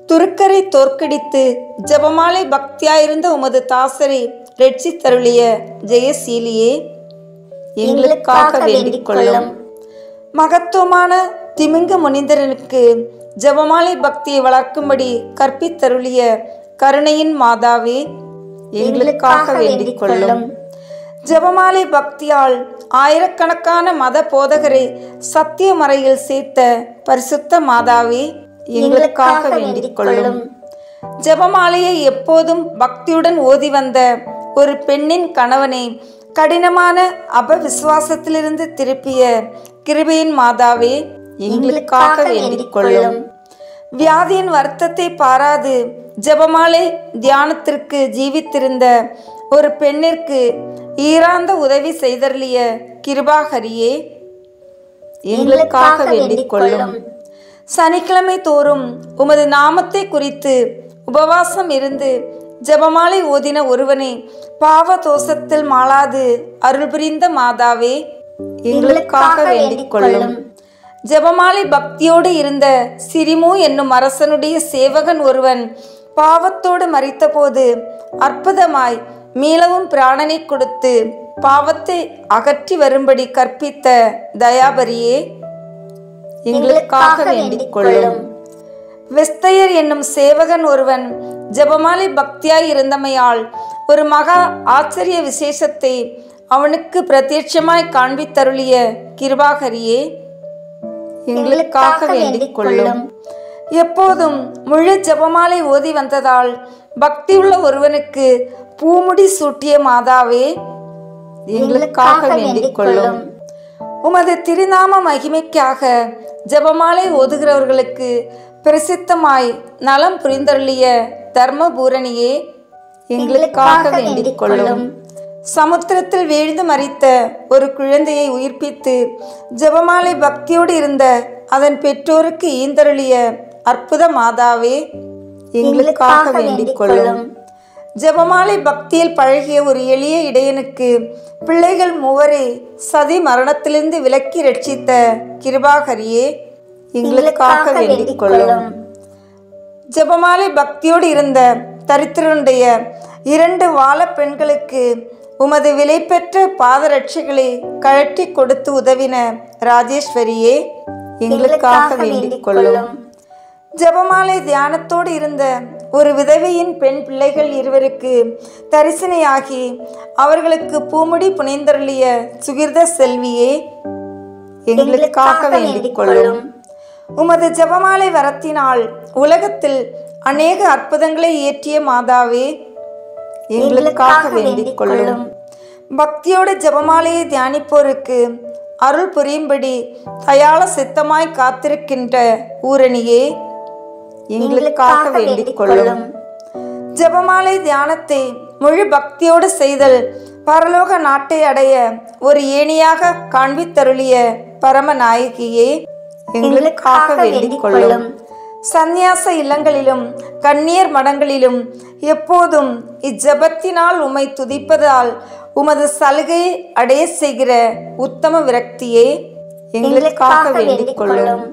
துருக்கரை தோற்கடித்து ஜெபமாலை பக்தியாயிருந்த உமது தாசரை ரட்சித்தருளிய ஜெயசீலியே, எங்களுக்காக வேண்டிக் கொள்ளும். மகத்துவமான திமிங்க முனிந்தரனுக்கு ஜெபமாலை பக்தியை வளர்க்கும்படி கற்பித்தருளிய கருணையின் மாதாவே, எங்களுக்காக வேண்டிக் கொள்ளும். ஜெபமாலை பக்தியால் ஆயிரக்கணக்கான மத போதகரை சத்திய மறையில் சேர்த்த பரிசுத்த மாதாவே, எங்களுக்காக வேண்டிக் கொள்ளும். ஜெபமாலையை எப்போதும் பக்தியுடன் ஓதி வந்த ஒரு பெண்ணின் கணவனை கடினமான அபவிசுவாசத்திலிருந்து திருப்பிய கிருபையின் மாதாவே, எங்களுக்காக வேண்டிக் கொள்ளும். வியாதியின் வருத்தத்தை பாராது ஜெபமாலை தியானத்திற்கு ஜீவித்திருந்த ஒரு பெண்ணிற்கு ஈராந்த உதவி செய்தருளிய கிருபாகரியே, எங்களுக்காக வேண்டிக் கொள்ளும். சனிக்கிழமை தோறும் உமது நாமத்தை குறித்து உபவாசம் இருந்து ஜெபமாலை ஓதின ஒருவனை பாவ தோஷத்தில் மாளாது அருள் புரிந்த மாதாவே, எங்களுக்காக வேண்டிக் கொள்ளும். ஜெபமாலை பக்தியோடு இருந்த சிரிமு என்னும் அரசனுடைய சேவகன் ஒருவன் பாவத்தோடு மரித்தபோது அற்புதமாய் மீளவும் பிராணனை கொடுத்து பாவத்தை அகற்றி வரும்படி கற்பித்த தயாபரியே, எங்களுக்காக வேண்டிக் கொள்ளும். வெஸ்தையர் என்னும் சேவகன் ஒருவன் ஜெபமாலை பக்தியாய் இருந்தமையால் ஒரு மகா ஆச்சரிய விசேஷத்தை அவனுக்கு பிரத்யட்சமாய் காண்பித்தருளிய கிருபாகரியே, எங்களுக்காக வேண்டிக் கொள்ளும். எப்போதும் முழு ஜெபமாலை ஓதி வந்ததால் பக்தியுள்ள ஒருவனுக்கு பூமுடி சூட்டிய மாதாவே, எங்களுக்காக வேண்டிக் கொள்ளும். உமது திருநாம மகிமைக்காக ஜெபமாலை ஓதுகிறவர்களுக்கு பிரசித்தமாய் நலம் புரிந்தருளிய தர்மபூரணியே, எங்களுக்காக வேண்டிக் கொள்ளும். சமுத்திரத்தில் வீழ்ந்து மரித்த ஒரு குழந்தையை உயிர்ப்பித்து ஜெபமாலை பக்தியோடு இருந்த அதன் பெற்றோருக்கு ஈந்தருளிய அற்புத மாதாவே, எங்களுக்காக வேண்டிக் கொள்ளும். ஜெபமாலை பக்தியில் பழகிய ஒரு எளிய இடையனுக்கு பிள்ளைகள் 3 சதி மரணத்திலிருந்து விலக்கி ரட்சித்த கிருபாகரியே, எங்களுக்காக வேண்டிக் கொள்ளும். ஜெபமாலை பக்தியோடு இருந்த தரித்திரனுடைய 2 வாழ பெண்களுக்கு உமது விலை பெற்ற பாதரட்சைகளை கழட்டி கொடுத்து உதவின ராஜேஸ்வரியே, எங்களுக்காக வேண்டிக் கொள்ளும். ஜெபமாலை தியானத்தோடு இருந்த ஒரு விதவையின் பெண் பிள்ளைகள் 2 தரிசனையாகி அவர்களுக்கு பூமுடி புனைந்தருளிய சுகிர்த செல்வியே, எங்களுக்காக வேண்டிக் கொள்ளும். உமது ஜெபமாலை வரத்தினால் உலகத்தில் அநேக அற்புதங்களை இயற்றிய மாதாவே, எங்களுக்காக வேண்டிக் கொள்ளும். பக்தியோட ஜெபமாலையை தியானிப்போருக்கு அருள் புரியும்படி தயாள சித்தமாய் காத்திருக்கின்ற ஊரணியே, எங்களுக்காக வேண்டிக் கொள்ளும். ஜெபமாலை தியானத்தை முழு பக்தியோடு செய்தல் பரலோக நாட்டை அடைய ஒரு ஏணியாக காண்பித்தருளிய பரமநாயகியே, எங்களுக்காக வேண்டிக் கொள்ளும். சந்நியாச இல்லங்களிலும் கன்னியர் மடங்களிலும் எப்போதும் இஜபத்தினால் உம்மை துதிப்பதால் உமது சலுகை அடைய செய்கிற உத்தம விரக்தியே, எங்களுக்காக வேண்டிக் கொள்ளும்.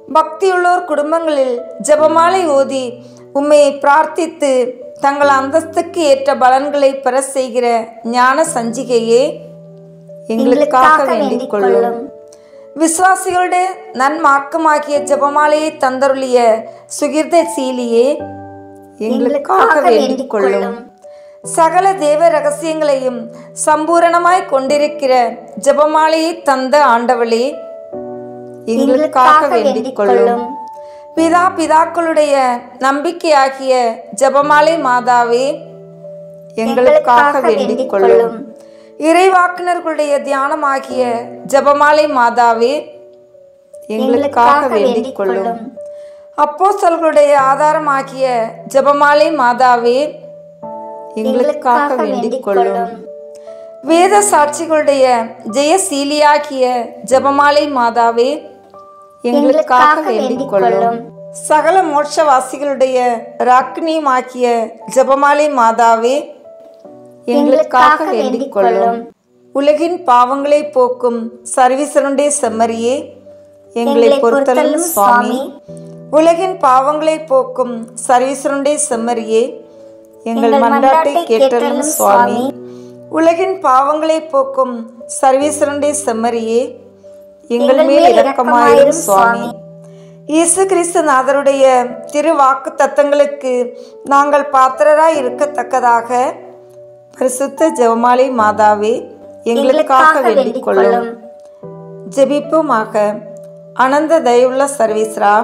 பக்தியுள்ளோர் குடும்பங்களில் ஜெபமாலை ஓதி உம்மை பிரார்த்தித்து தங்கள் அந்தஸ்துக்கு ஏற்ற பலன்களை பெற செய்கிற ஞான சஞ்சிகையே, எங்களுக்காக வேண்டிக் கொள்ளும். விசுவாசிகளுடைய நன்மார்க்கமாகிய ஜெபமாலையை தந்தருளிய சுகிர்த சீலியே, எங்களுக்காக வேண்டிக் கொள்ளும். சகல தேவ ரகசியங்களையும் சம்பூரணமாய் கொண்டிருக்கிற ஜெபமாலையை தந்த ஆண்டவளே, எங்களுக்காக வேண்டிக் கொள்ளும். பிதாக்களுடைய நம்பிக்கையாகிய ஜெபமாலை மாதாவே, எங்களுக்காக வேண்டிக் கொள்ளும். இறைவாக்கினர்களுடைய தியானமாகிய ஜெபமாலை மாதாவே, எங்களுக்காக வேண்டிக் கொள்ளும். அப்போஸ்தலர்களுடைய ஆதாரமாகிய ஜெபமாலை மாதாவே, எங்களுக்காக வேண்டிக் கொள்ளும். வேத சாட்சிகளுடைய ஜெயசீலியாகிய ஜெபமாலை மாதாவே, எங்களுக்காக வேண்டிக் கொள்ளும். சகல மோட்சவாசிகளுடைய ராக்கினியுமாகிய ஜெபமாலை மாதாவே, எங்களுக்காக வேண்டிக் கொள்ளும். உலகின் பாவங்களை போக்கும் சர்வீசருடைய செம்மறியே, எங்களை பொறுத்தருளும் சுவாமி. உலகின் பாவங்களை போக்கும் சர்வீசருடைய செம்மறியே, எங்கள் மன்றாட்டை கேட்டருளும் சுவாமி. உலகின் பாவங்களை போக்கும் சர்வீசருடைய செம்மறியே, எங்கள் மேல் இரக்கமாயிரும் சுவாமி. இயேசு கிறிஸ்து நாதருடைய திரு வாக்கு தத்தங்களுக்கு நாங்கள் பாத்திரராய் இருக்கத்தக்கதாக பரிசுத்த ஜெபமாலை மாதாவே, எங்களுக்காக வேண்டிக் கொள்ளும். ஜெபிப்போமாக. அனந்த தயவுள்ள சர்வீஸ்ரா,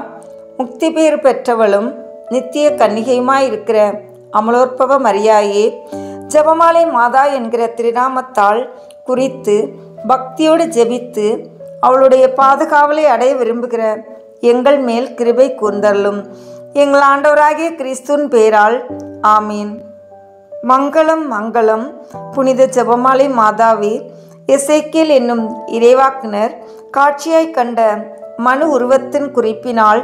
முக்தி பேறு பெற்றவளும் நித்திய கன்னிகையுமாய் இருக்கிற அமலோற்பவ மரியாயே, ஜெபமாலை மாதா என்கிற திருநாமத்தால் குறித்து பக்தியோடு ஜெபித்து அவளுடைய பாதுகாவலை அடைய விரும்புகிற எங்கள் மேல் கிருபை கூர்ந்தருளும். எங்கள் ஆண்டவராகிய கிறிஸ்துவின் பேரால் ஆமீன். மங்களம் மங்களம். புனித ஜெபமாலை மாதாவே, எசேக்கியேல் என்னும் இறைவாக்கினர் காட்சியாய் கண்ட மனு உருவத்தின் குறிப்பினால்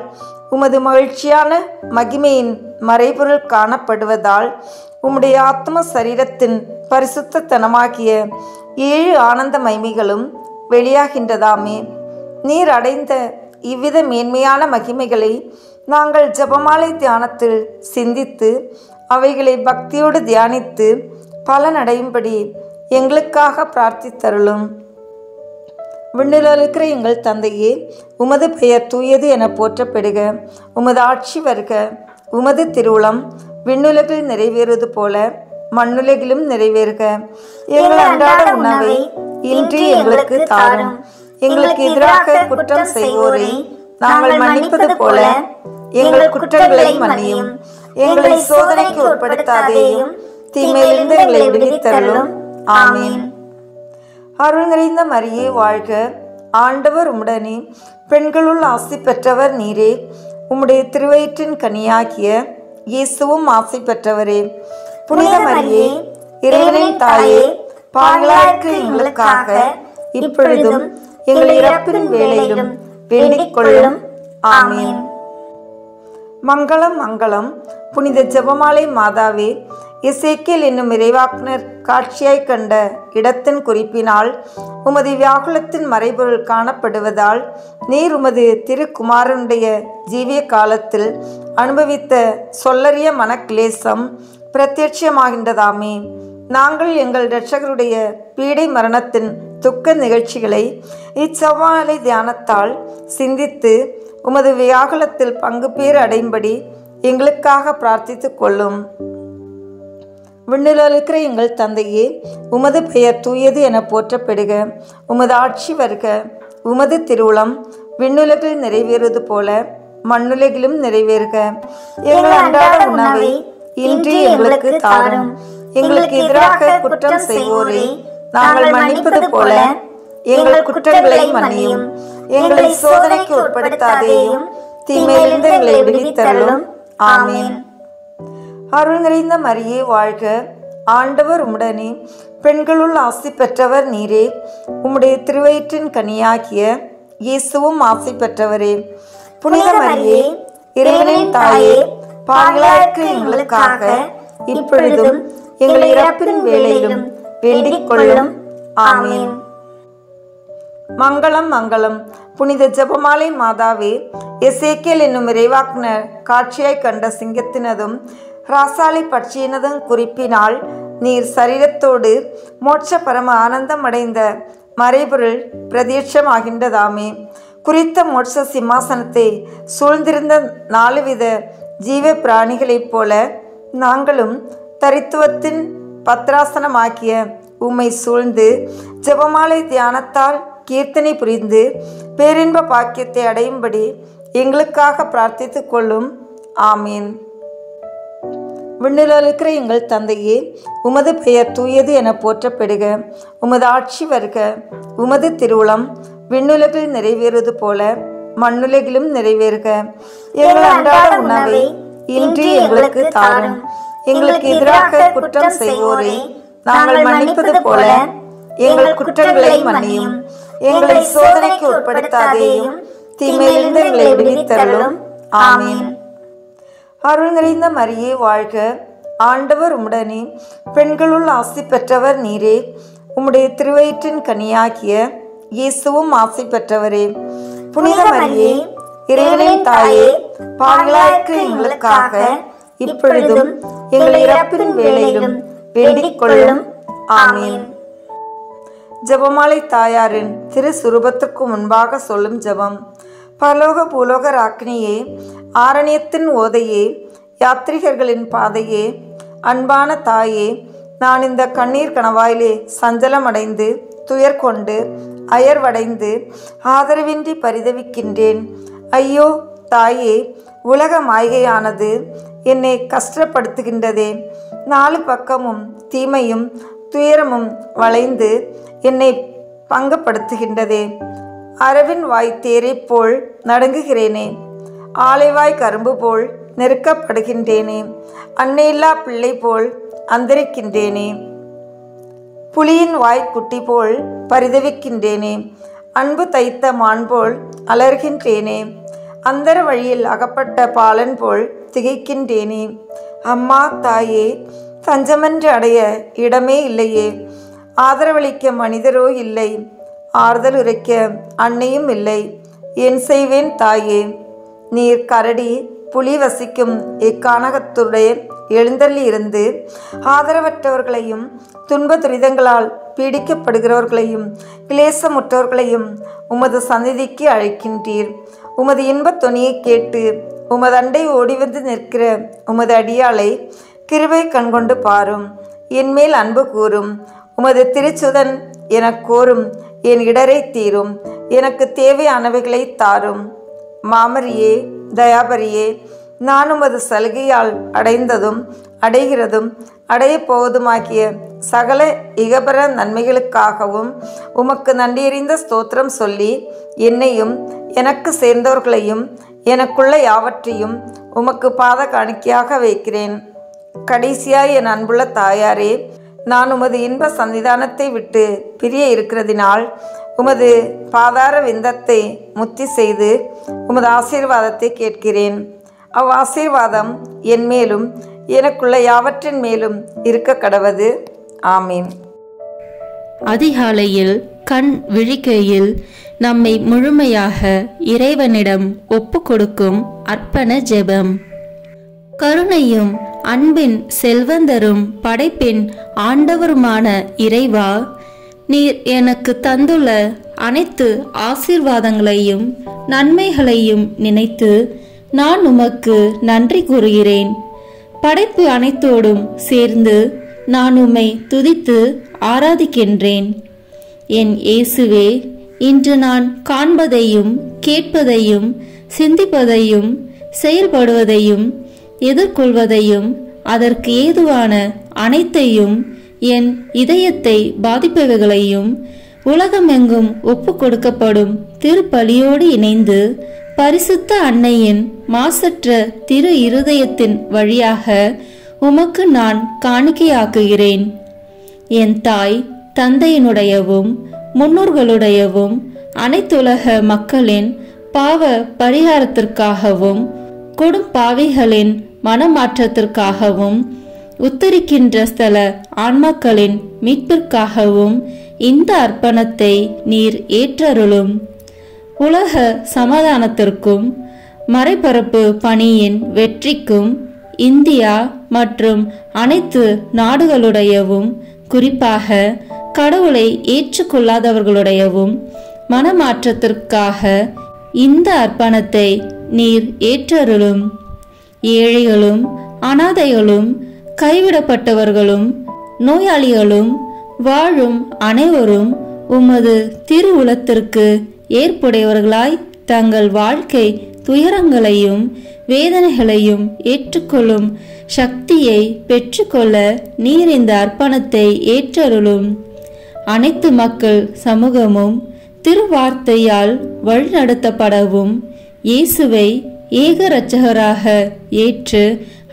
உமது மகிழ்ச்சியான மகிமையின் மறைபொருள் காணப்படுவதால் உம்முடைய ஆத்ம சரீரத்தின் பரிசுத்தனமாகிய 7 ஆனந்த மைமைகளும் வெளியாகின்றதாமே. நீர் அடைந்த இவ்வித மேன்மையான மகிமைகளை நாங்கள் ஜெபமாலை தியானத்தில் சிந்தித்து அவைகளை பக்தியோடு தியானித்து பலனடையும்படி எங்களுக்காக பிரார்த்தித்தருளும். விண்ணிலிருக்கிற எங்கள் தந்தையே, உமது பெயர் தூயது என போற்றப்படுக. உமது ஆட்சி வருக. உமது திருவுளம் விண்ணுலகில் நிறைவேறுவது போல மண்ணுலகிலும் நிறைவேறுக. எங்கள் அன்றாட உணவை இன்று எங்களுக்கு தாரும். எங்களுக்கு எதிராக குற்றம் செய்வோரை நாங்கள் மன்னிப்பது போல எங்கள் குற்றங்களை மன்னியும். எங்களை சோதனைக்கு உட்படுத்தாதேயும், தீமையிலிருந்து எங்களை விடுவித்தருளும். ஆமீன். அருள் நிறைந்த மரியே வாழ்க. ஆண்டவர் உம்முடனே, பெண்களுள் ஆசி பெற்றவர் நீரே. உம்முடைய திருவயிற்றின் கனியாகிய இயேசுவும் ஆசி பெற்றவரே. புனித மரியே, இறைவனின் தாயே, பாவிகளாகிய எங்களுக்காக இப்பொழுதும் எங்கள் இறப்பின் வேளையிலும் வேண்டிக் கொள்ளும். ஆமீன். மங்களம் மங்களம். புனித ஜெபமாலை மாதாவே, எசேக்கியேல் என்னும் இறைவாக்கினர் காட்சியாய் கண்ட இடத்தின் குறிப்பினால் உமது வியாகுலத்தின் மறைபொருள் காணப்படுவதால் நீர் உமது திருக்குமாரனுடைய ஜீவிய காலத்தில் அனுபவித்த சொல்லறிய மனக்லேசம் பிரத்யட்சமாகின்றதாமே. நாங்கள் எங்கள் இரட்சகருடைய பீடை மரணத்தின் துக்க நிகழ்ச்சிகளை இச்செவ்வாழை தியானத்தால் சிந்தித்து உமது வியாகுலத்தில் பங்கு பேறு அடையும்படி எங்களுக்காக பிரார்த்தித்து கொள்ளும். விண்ணிலிருக்கிற எங்கள் தந்தையே, உமது பெயர் தூயது என போற்றப்படுக. உமது ஆட்சி வருக. உமது திருவுளம் விண்ணுலகில் நிறைவேறுவது போல மண்ணுலகிலும் நிறைவேறுக. எங்கள் அன்றாட உணவை இன்று எங்களுக்கு தாரும். எங்களுக்கு எதிராக குற்றம் செய்வோரை நாங்கள் மன்னிப்பது போல எங்கள் குற்றங்களை மன்னியும். எங்களை சோதனைக்கு உட்படுத்தாதேயும், தீமையிலிருந்து எங்களை விடுவித்தருளும். ஆமென். அருள் நிறைந்த மரியே வாழ்க, ஆண்டவர் உம்முடனே, பெண்களுள் ஆசி பெற்றவர் நீரே. உம்முடைய திருவயிற்றின் கனியாகிய இயேசுவும் ஆசி பெற்றவரே. புனித மரியே, இறைவனின் தாயே, பாவிகளாகிய எங்களுக்காக இப்பொழுதும் எங்கள் இறப்பின் வேளையிலும் வேண்டிக் கொள்ளும். ஆமென். மங்களம் மங்களம். புனித ஜெபமாலை மாதாவே, எசேக்கியேல் என்னும் இறைவாக்கினர் காட்சியாய் கண்ட சிங்கத்தினதும் ராசாளி பட்சியினதும் குறிப்பினால் நீர் சரீரத்தோடு மோட்ச பரம ஆனந்தம் அடைந்த மறைபொருள் பிரதீட்சமாகின்றதாமே. குறித்த மோட்ச சிம்மாசனத்தை சூழ்ந்திருந்த 4 வித ஜீவ பிராணிகளைப் போல நாங்களும் தரித்துவத்தின் பத்ராசனமாக்கிய உம்மை சூழ்ந்து ஜெபமாலை தியானத்தால் கீர்த்தனை புரிந்து பேரின்ப பாக்கியத்தை அடையும்படி எங்களுக்காக பிரார்த்தித்துக் கொள்ளும். ஆமீன். விண்ணில் இருக்கிற எங்கள் தந்தையே, உமது பெயர் தூயது என போற்றப்படுக. உமது ஆட்சி வருக. உமது திருவுளம் விண்ணுலகில் நிறைவேறுவது போல மண்ணுலகிலும் நிறைவேறுக. எங்கள் அன்றாட உணவை இன்று எங்களுக்கு தாரும். எங்களுக்கு எதிராக குற்றம் செய்வோரை நாங்கள் மன்னிப்பது போல எங்கள் குற்றங்களை மன்னியும். எங்களை சோதனைக்கு உட்படுத்தாதேயும், தீமையிலிருந்து எங்களை விடுவித்தருளும். ஆமீன். அருள் நிறைந்த மரியே வாழ்க, ஆண்டவர் உம்முடனே, பெண்களுள் ஆசி பெற்றவர் நீரே. உம்முடைய திருவயிற்றின் கனியாகிய இயேசுவும் ஆசி பெற்றவரே. புனித மரியே, இறைவனின் தாயே, பாவிகளாகிய எங்களுக்காக இப்பொழுதும் எங்கள் இறப்பின் வேளையிலும் வேண்டிக் கொள்ளும். ஆமீன். ஜெபமாலை தாயாரின் திரு சுரூபத்திற்கு முன்பாக சொல்லும் ஜெபம். பரலோக பூலோக ராக்கினியே, ஆரண்யத்தின் ஓதையே, யாத்ரிகர்களின் பாதையே, அன்பான தாயே, நான் இந்த கண்ணீர் கணவாயிலே சஞ்சலமடைந்து துயர் கொண்டு அயர்வடைந்து ஆதரவின்றி பரிதவிக்கின்றேன். ஐயோ தாயே, உலக மாய்கையானது என்னை கஷ்டப்படுத்துகின்றதே. 4 பக்கமும் தீமையும் துயரமும் வளைந்து என்னை பங்கப்படுத்துகின்றதே. அரவின் வாய் தேரை போல் நடுங்குகிறேனே. ஆலைவாய் கரும்பு போல் நெருக்கப்படுகின்றேனே. அன்னையில்லா பிள்ளை போல் அந்தரிக்கின்றேனே. புலியின் வாய்க்குட்டி போல் பரிதவிக்கின்றேனே. அன்பு தைத்த மான் போல் அலர்கின்றேனே. அந்தர வழியில் அகப்பட்ட பாலன் போல் திகைக்கின்றேனே. அம்மா தாயே, தஞ்சமென்று அடைய இடமே இல்லையே. ஆதரவளிக்க மனிதரோ இல்லை, ஆறுதல் உரைக்க அன்னையும் இல்லை. என் செய்வேன் தாயே? நீர் கரடி புலி வசிக்கும் இக்கானகத்துடைய எழுந்தள்ளி இருந்து ஆதரவற்றவர்களையும் துன்ப துரிதங்களால் பீடிக்கப்படுகிறவர்களையும் கிளேசமுற்றவர்களையும் உமது சந்நிதிக்கு அழைக்கின்றீர். உமது இன்பத் தொனியை கேட்டு உமது அண்டை ஓடிவந்து நிற்கிற உமது அடியாளை கிருபை கண்கொண்டு பாரும். என்மேல் அன்பு கூறும். உமது திருச்சுதன் எனக் கோரும் என் இடரை தீரும். எனக்கு தேவையானவைகளை தாரும். மாமரியே, தயாபரியே, நான் உமது சலுகையால் அடைந்ததும் அடைகிறதும் அடையப் போவதுமாகிய சகல இகபர நன்மைகளுக்காகவும் உமக்கு நன்றியறிந்த ஸ்தோத்திரம் சொல்லி என்னையும் எனக்கு சேர்ந்தவர்களையும் எனக்குள்ள யாவற்றையும் உமக்கு பாத காணிக்கையாக வைக்கிறேன். கடைசியாய் என் அன்புள்ள தாயாரே, நான் உமது இன்ப சன்னிதானத்தை விட்டு பிரிய இருக்கிறதினால் உமது பாதார விந்தத்தை முத்தி செய்து உமது ஆசீர்வாதத்தை கேட்கிறேன். அவ்வாசீர்வாதம் என் மேலும் எனக்குள்ள யாவற்றின் மேலும் இருக்க கடவது. ஆமீன். அதிகாலையில் கண் விழிக்கையில் நம்மை முழுமையாக இறைவனிடம் ஒப்பு கொடுக்கும் அர்ப்பண ஜெபம். கருணையும் அன்பின் செல்வந்தரும் படைப்பின் ஆண்டவருமான இறைவா, நீர் எனக்கு தந்துள்ள அனைத்து ஆசீர்வாதங்களையும் நன்மைகளையும் நினைத்து நான் உமக்கு நன்றி கூறுகிறேன். படைப்பு அனைத்தோடும் சேர்ந்து நான் உம்மை துதித்து ஆராதிக்கின்றேன். என் இயேசுவே, இன்று நான் காண்பதையும் கேட்பதையும் சிந்திப்பதையும் செயல்படுவதையும் எதிர்கொள்வதையும் அதற்கு ஏதுவான அனைத்தையும் என் இதயத்தை பாதிப்பவைகளையும் உலகமெங்கும் ஒப்பு கொடுக்கப்படும் திருப்பலியோடு இணைந்து பரிசுத்த அன்னையின் மாசற்ற திரு இருதயத்தின் வழியாக உமக்கு நான் காணிக்கையாக்குகிறேன். என் தாய் தந்தையினுடையவும் முன்னோர்களுடையவும் அனைத்துலக மக்களின் பாவ பரிகாரத்திற்காகவும் கொடும் பாவிகளின் மனமாற்றத்திற்காகவும் உத்தரிக்கின்ற ஸ்தல ஆன்மாக்களின் மீட்பிற்காகவும் இந்த அர்ப்பணத்தை நீர் ஏற்றருளும். உலக சமாதானத்திற்கும் மறைபரப்பு பணியின் வெற்றிக்கும் இந்தியா மற்றும் அனைத்து நாடுகளுடையவும் குறிப்பாக கடவுளை ஏற்றுக்கொள்ளாதவர்களுடையவும் மனமாற்றத்திற்காக இந்த அர்ப்பணத்தை நீர் ஏற்றருளும். ஏழைகளும் அனாதைகளும் கைவிடப்பட்டவர்களும் நோயாளிகளும் வாழும் அனைவரும் உமது திருவுளத்திற்கு ஏற்புடையவர்களாய் தங்கள் வாழ்க்கை துயரங்களையும் வேதனைகளையும் ஏற்றுக்கொள்ளும் சக்தியை பெற்றுக்கொள்ள நீர் இந்த அர்ப்பணத்தை ஏற்றருளும். அனைத்து மக்கள் சமூகமும் திருவார்த்தையால் வழிநடத்தப்படவும் இயேசுவை ஏக இரட்சகராக ஏற்று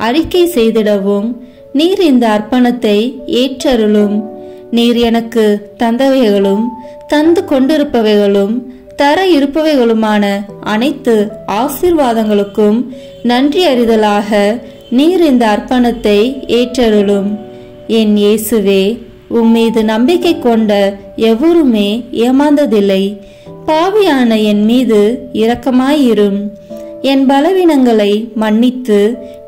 அறிக்கை செய்திடவும் நீர் இந்த அர்ப்பணத்தை ஏற்றருளும். நீர் எனக்கு தந்தவைகளும் தந்து கொண்டிருப்பவைகளும் தர இருப்பவைகளுமான அனைத்து ஆசீர்வாதங்களுக்கும் நன்றி அறிதலாக நீர் இந்த அர்ப்பணத்தை ஏற்றருளும். என் இயேசுவே, உம்மீது நம்பிக்கை கொண்ட எவருமே ஏமாந்ததில்லை. பாவியான என் மீது இரக்கமாயிரும். என் பலவீனங்களை மன்னித்து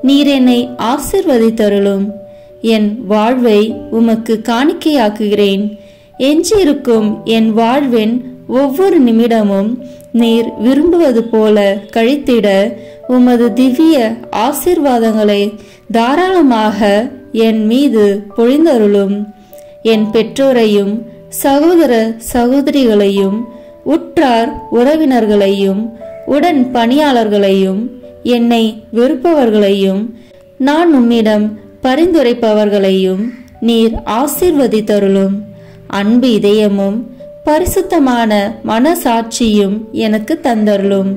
நீர் என்னை ஆசீர்வதித்தருளும். என் வாழ்வை உமக்கு காணிக்கையாக்குகிறேன். எஞ்சியிருக்கும் என் வாழ்வின் ஒவ்வொரு நிமிடமும் நீர் விரும்புவது போல கழித்திட உமது திவ்ய ஆசீர்வாதங்களை தாராளமாக என் மீது பொழிந்தருளும். என் பெற்றோரையும் சகோதர சகோதரிகளையும் உற்றார் உறவினர்களையும் உடன் பணியாளர்களையும் என்னை வெறுப்பவர்களையும் நான் உம்மிடம் பரிந்துரைப்பவர்களையும் நீர் ஆசீர்வதித்தருளும். அன்பு இதயமும் பரிசுத்தமான மனசாட்சியும் எனக்கு தந்தருளும்.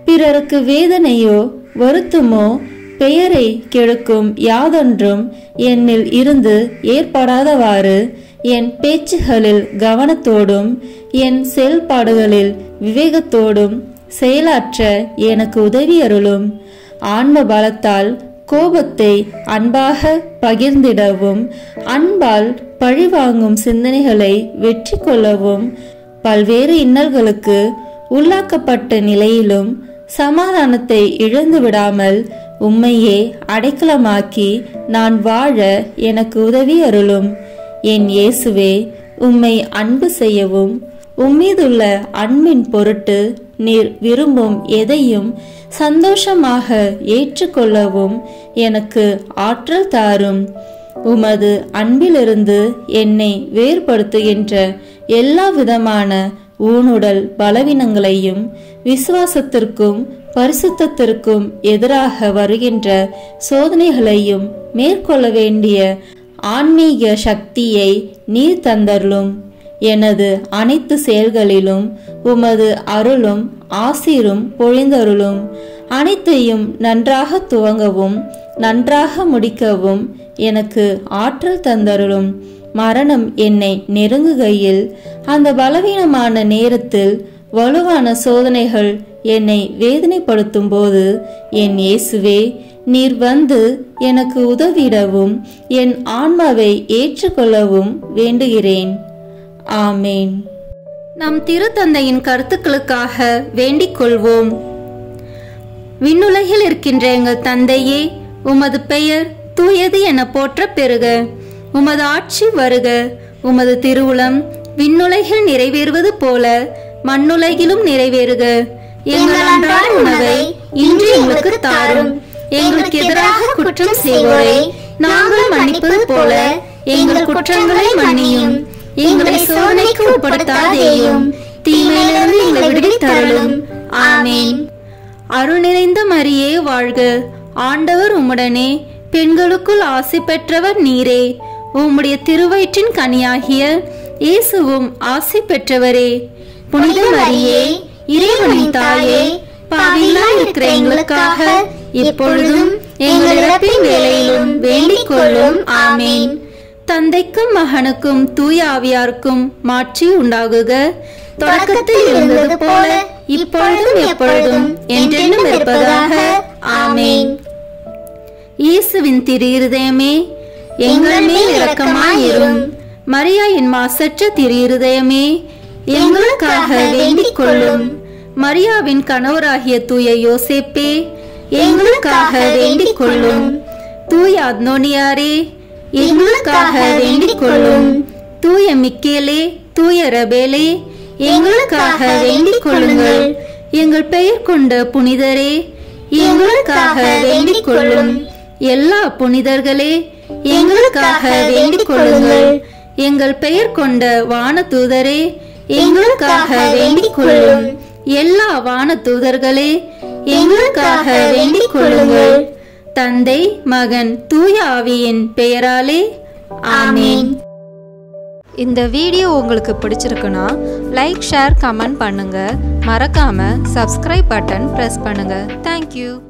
பிறருக்கு வேதனையோ வருத்தமோ பெயரை கெடுக்கும் யாதொன்றும் என்னில் இருந்து ஏற்படாதவாறு என் பேச்சுகளில் கவனத்தோடும் என் செயல்பாடுகளில் விவேகத்தோடும் செயலாற்ற எனக்கு உதவி அருளும். ஆன்ம பலத்தால் கோபத்தை அன்பாக பகிர்ந்திடவும் அன்பால் பழிவாங்கும் சிந்தனைகளை வெற்றி கொள்ளவும் பல்வேறு இன்னல்களுக்கு உள்ளாக்கப்பட்ட நிலையிலும் சமாதானத்தை இழந்து விடாமல் உம்மையே அடைக்கலமாக்கி நான் வாழ எனக்கு உதவி அருளும். என் இயேசுவே, உம்மை அன்பு செய்யவும் உம்மீதுள்ள அன்பின் பொருட்டு நீர் விரும்பும் எதையும் சந்தோஷமாக ஏற்றுக்கொள்ளவும் எனக்கு ஆற்றல் தாரும். உமது அன்பிலிருந்து என்னை வேறுபடுத்துகின்ற எல்லா விதமான ஊனுடல் பலவீனங்களையும் விசுவாசத்திற்கும் பரிசுத்தத்திற்கும் எதிராக வருகின்ற சோதனைகளையும் மேற்கொள்ள வேண்டிய ஆன்மீக சக்தியை நீர் தந்தருளும். எனது அனைத்து செயல்களிலும் உமது அருளும் ஆசீரும் பொழிந்தருளும். அனைத்தையும் நன்றாக துவங்கவும் நன்றாக முடிக்கவும் எனக்கு ஆற்றல் தந்தருளும். மரணம் என்னை நெருங்குகையில் அந்த பலவீனமான நேரத்தில் வலுவான சோதனைகள் என்னை வேதனைப்படுத்தும் போது என் இயேசுவே, நீர் வந்து எனக்கு உதவிடவும் என் ஆன்மாவை ஏற்றுக்கொள்ளவும் வேண்டுகிறேன். ஆமேன். நம் திருத்தந்தையின் கருத்துக்களுக்காக வேண்டிக் கொள்வோம். விண்ணுலகில் இருக்கின்ற எங்கள் தந்தையே, உமது பெயர் தூயது என போற்ற பெறுக. உமது ஆட்சி வருக. உமது திருவுளம் விண்ணுலகில் நிறைவேறுவது போல மண்ணுலகிலும் நிறைவேறுக. எங்கள் அன்றாட உணவை இன்று எங்களுக்கு தாரும். எங்களுக்கு எதிராக குற்றம் செய்வோரை நாங்கள் மன்னிப்பது போல எங்கள் குற்றங்களை மன்னியும். எங்களை சோதனைக்கு உட்படுத்தாதேயும், தீமையிலிருந்து எங்களை விடுவித்தருளும். ஆமேன். அருள் நிறைந்த மரியே வாழ்க, ஆண்டவர் உம்முடனே, பெண்களுக்குள் ஆசி பெற்றவர் நீரே. உம்முடைய திருவயிற்றின் கனியாகிய இயேசுவும் ஆசி பெற்றவரே. புனித மரியே, இறைவனின் தாயே, பாவிகளாய் இருக்கிற எங்களுக்காக இப்பொழுதும் எங்கள் இறப்பின் வேளையிலும் வேண்டிக் கொள்ளும். ஆமீன். தந்தைக்கும் மகனுக்கும் தூய ஆவியாருக்கும் மாட்சி உண்டாகுக. தொடக்கத்தில் இருந்தது போல இப்பொழுதும் எப்பொழுதும் என்றென்றும் இருப்பதாக. ஆமீன். இயேசுவின் திரு இருதயமே, எங்கள் மேல் இரக்கமாயிரும். மரியாயின் மாசற்ற திரு இருதயமே, எங்களுக்காக வேண்டிக் கொள்ளும். மரியாவின் கணவராகிய தூய யோசேப்பே, எங்களுக்காக வேண்டிக் கொள்ளும். தூய அத்னோனியாரே, எங்களுக்காக வேண்டிக் கொள்ளும். தூய மிக்கேலே, தூய ரபேலே, எங்களுக்காக வேண்டிக் கொள்ளுங்கள். எங்கள் பெயர் கொண்ட புனிதரே, எங்களுக்காக வேண்டிக் கொள்ளும். எல்லா புனிதர்களே, எங்களுக்காக வேண்டிக் கொள்ளுங்கள். எங்கள் பெயர் கொண்ட வானதூதரே, எங்களுக்காக வேண்டிக் கொள்ளும். எல்லா வானதூதர்களே, எங்களுக்காக வேண்டிக் கொள்ளுங்கள். தந்தை, மகன், தூய ஆவியின் பெயராலே. ஆமீன். இந்த வீடியோ உங்களுக்கு பிடிச்சிருக்குன்னா லைக், ஷேர், கமெண்ட் பண்ணுங்க. மறக்காம சப்ஸ்கிரைப் பட்டன் பிரஸ் பண்ணுங்க. தேங்க்யூ.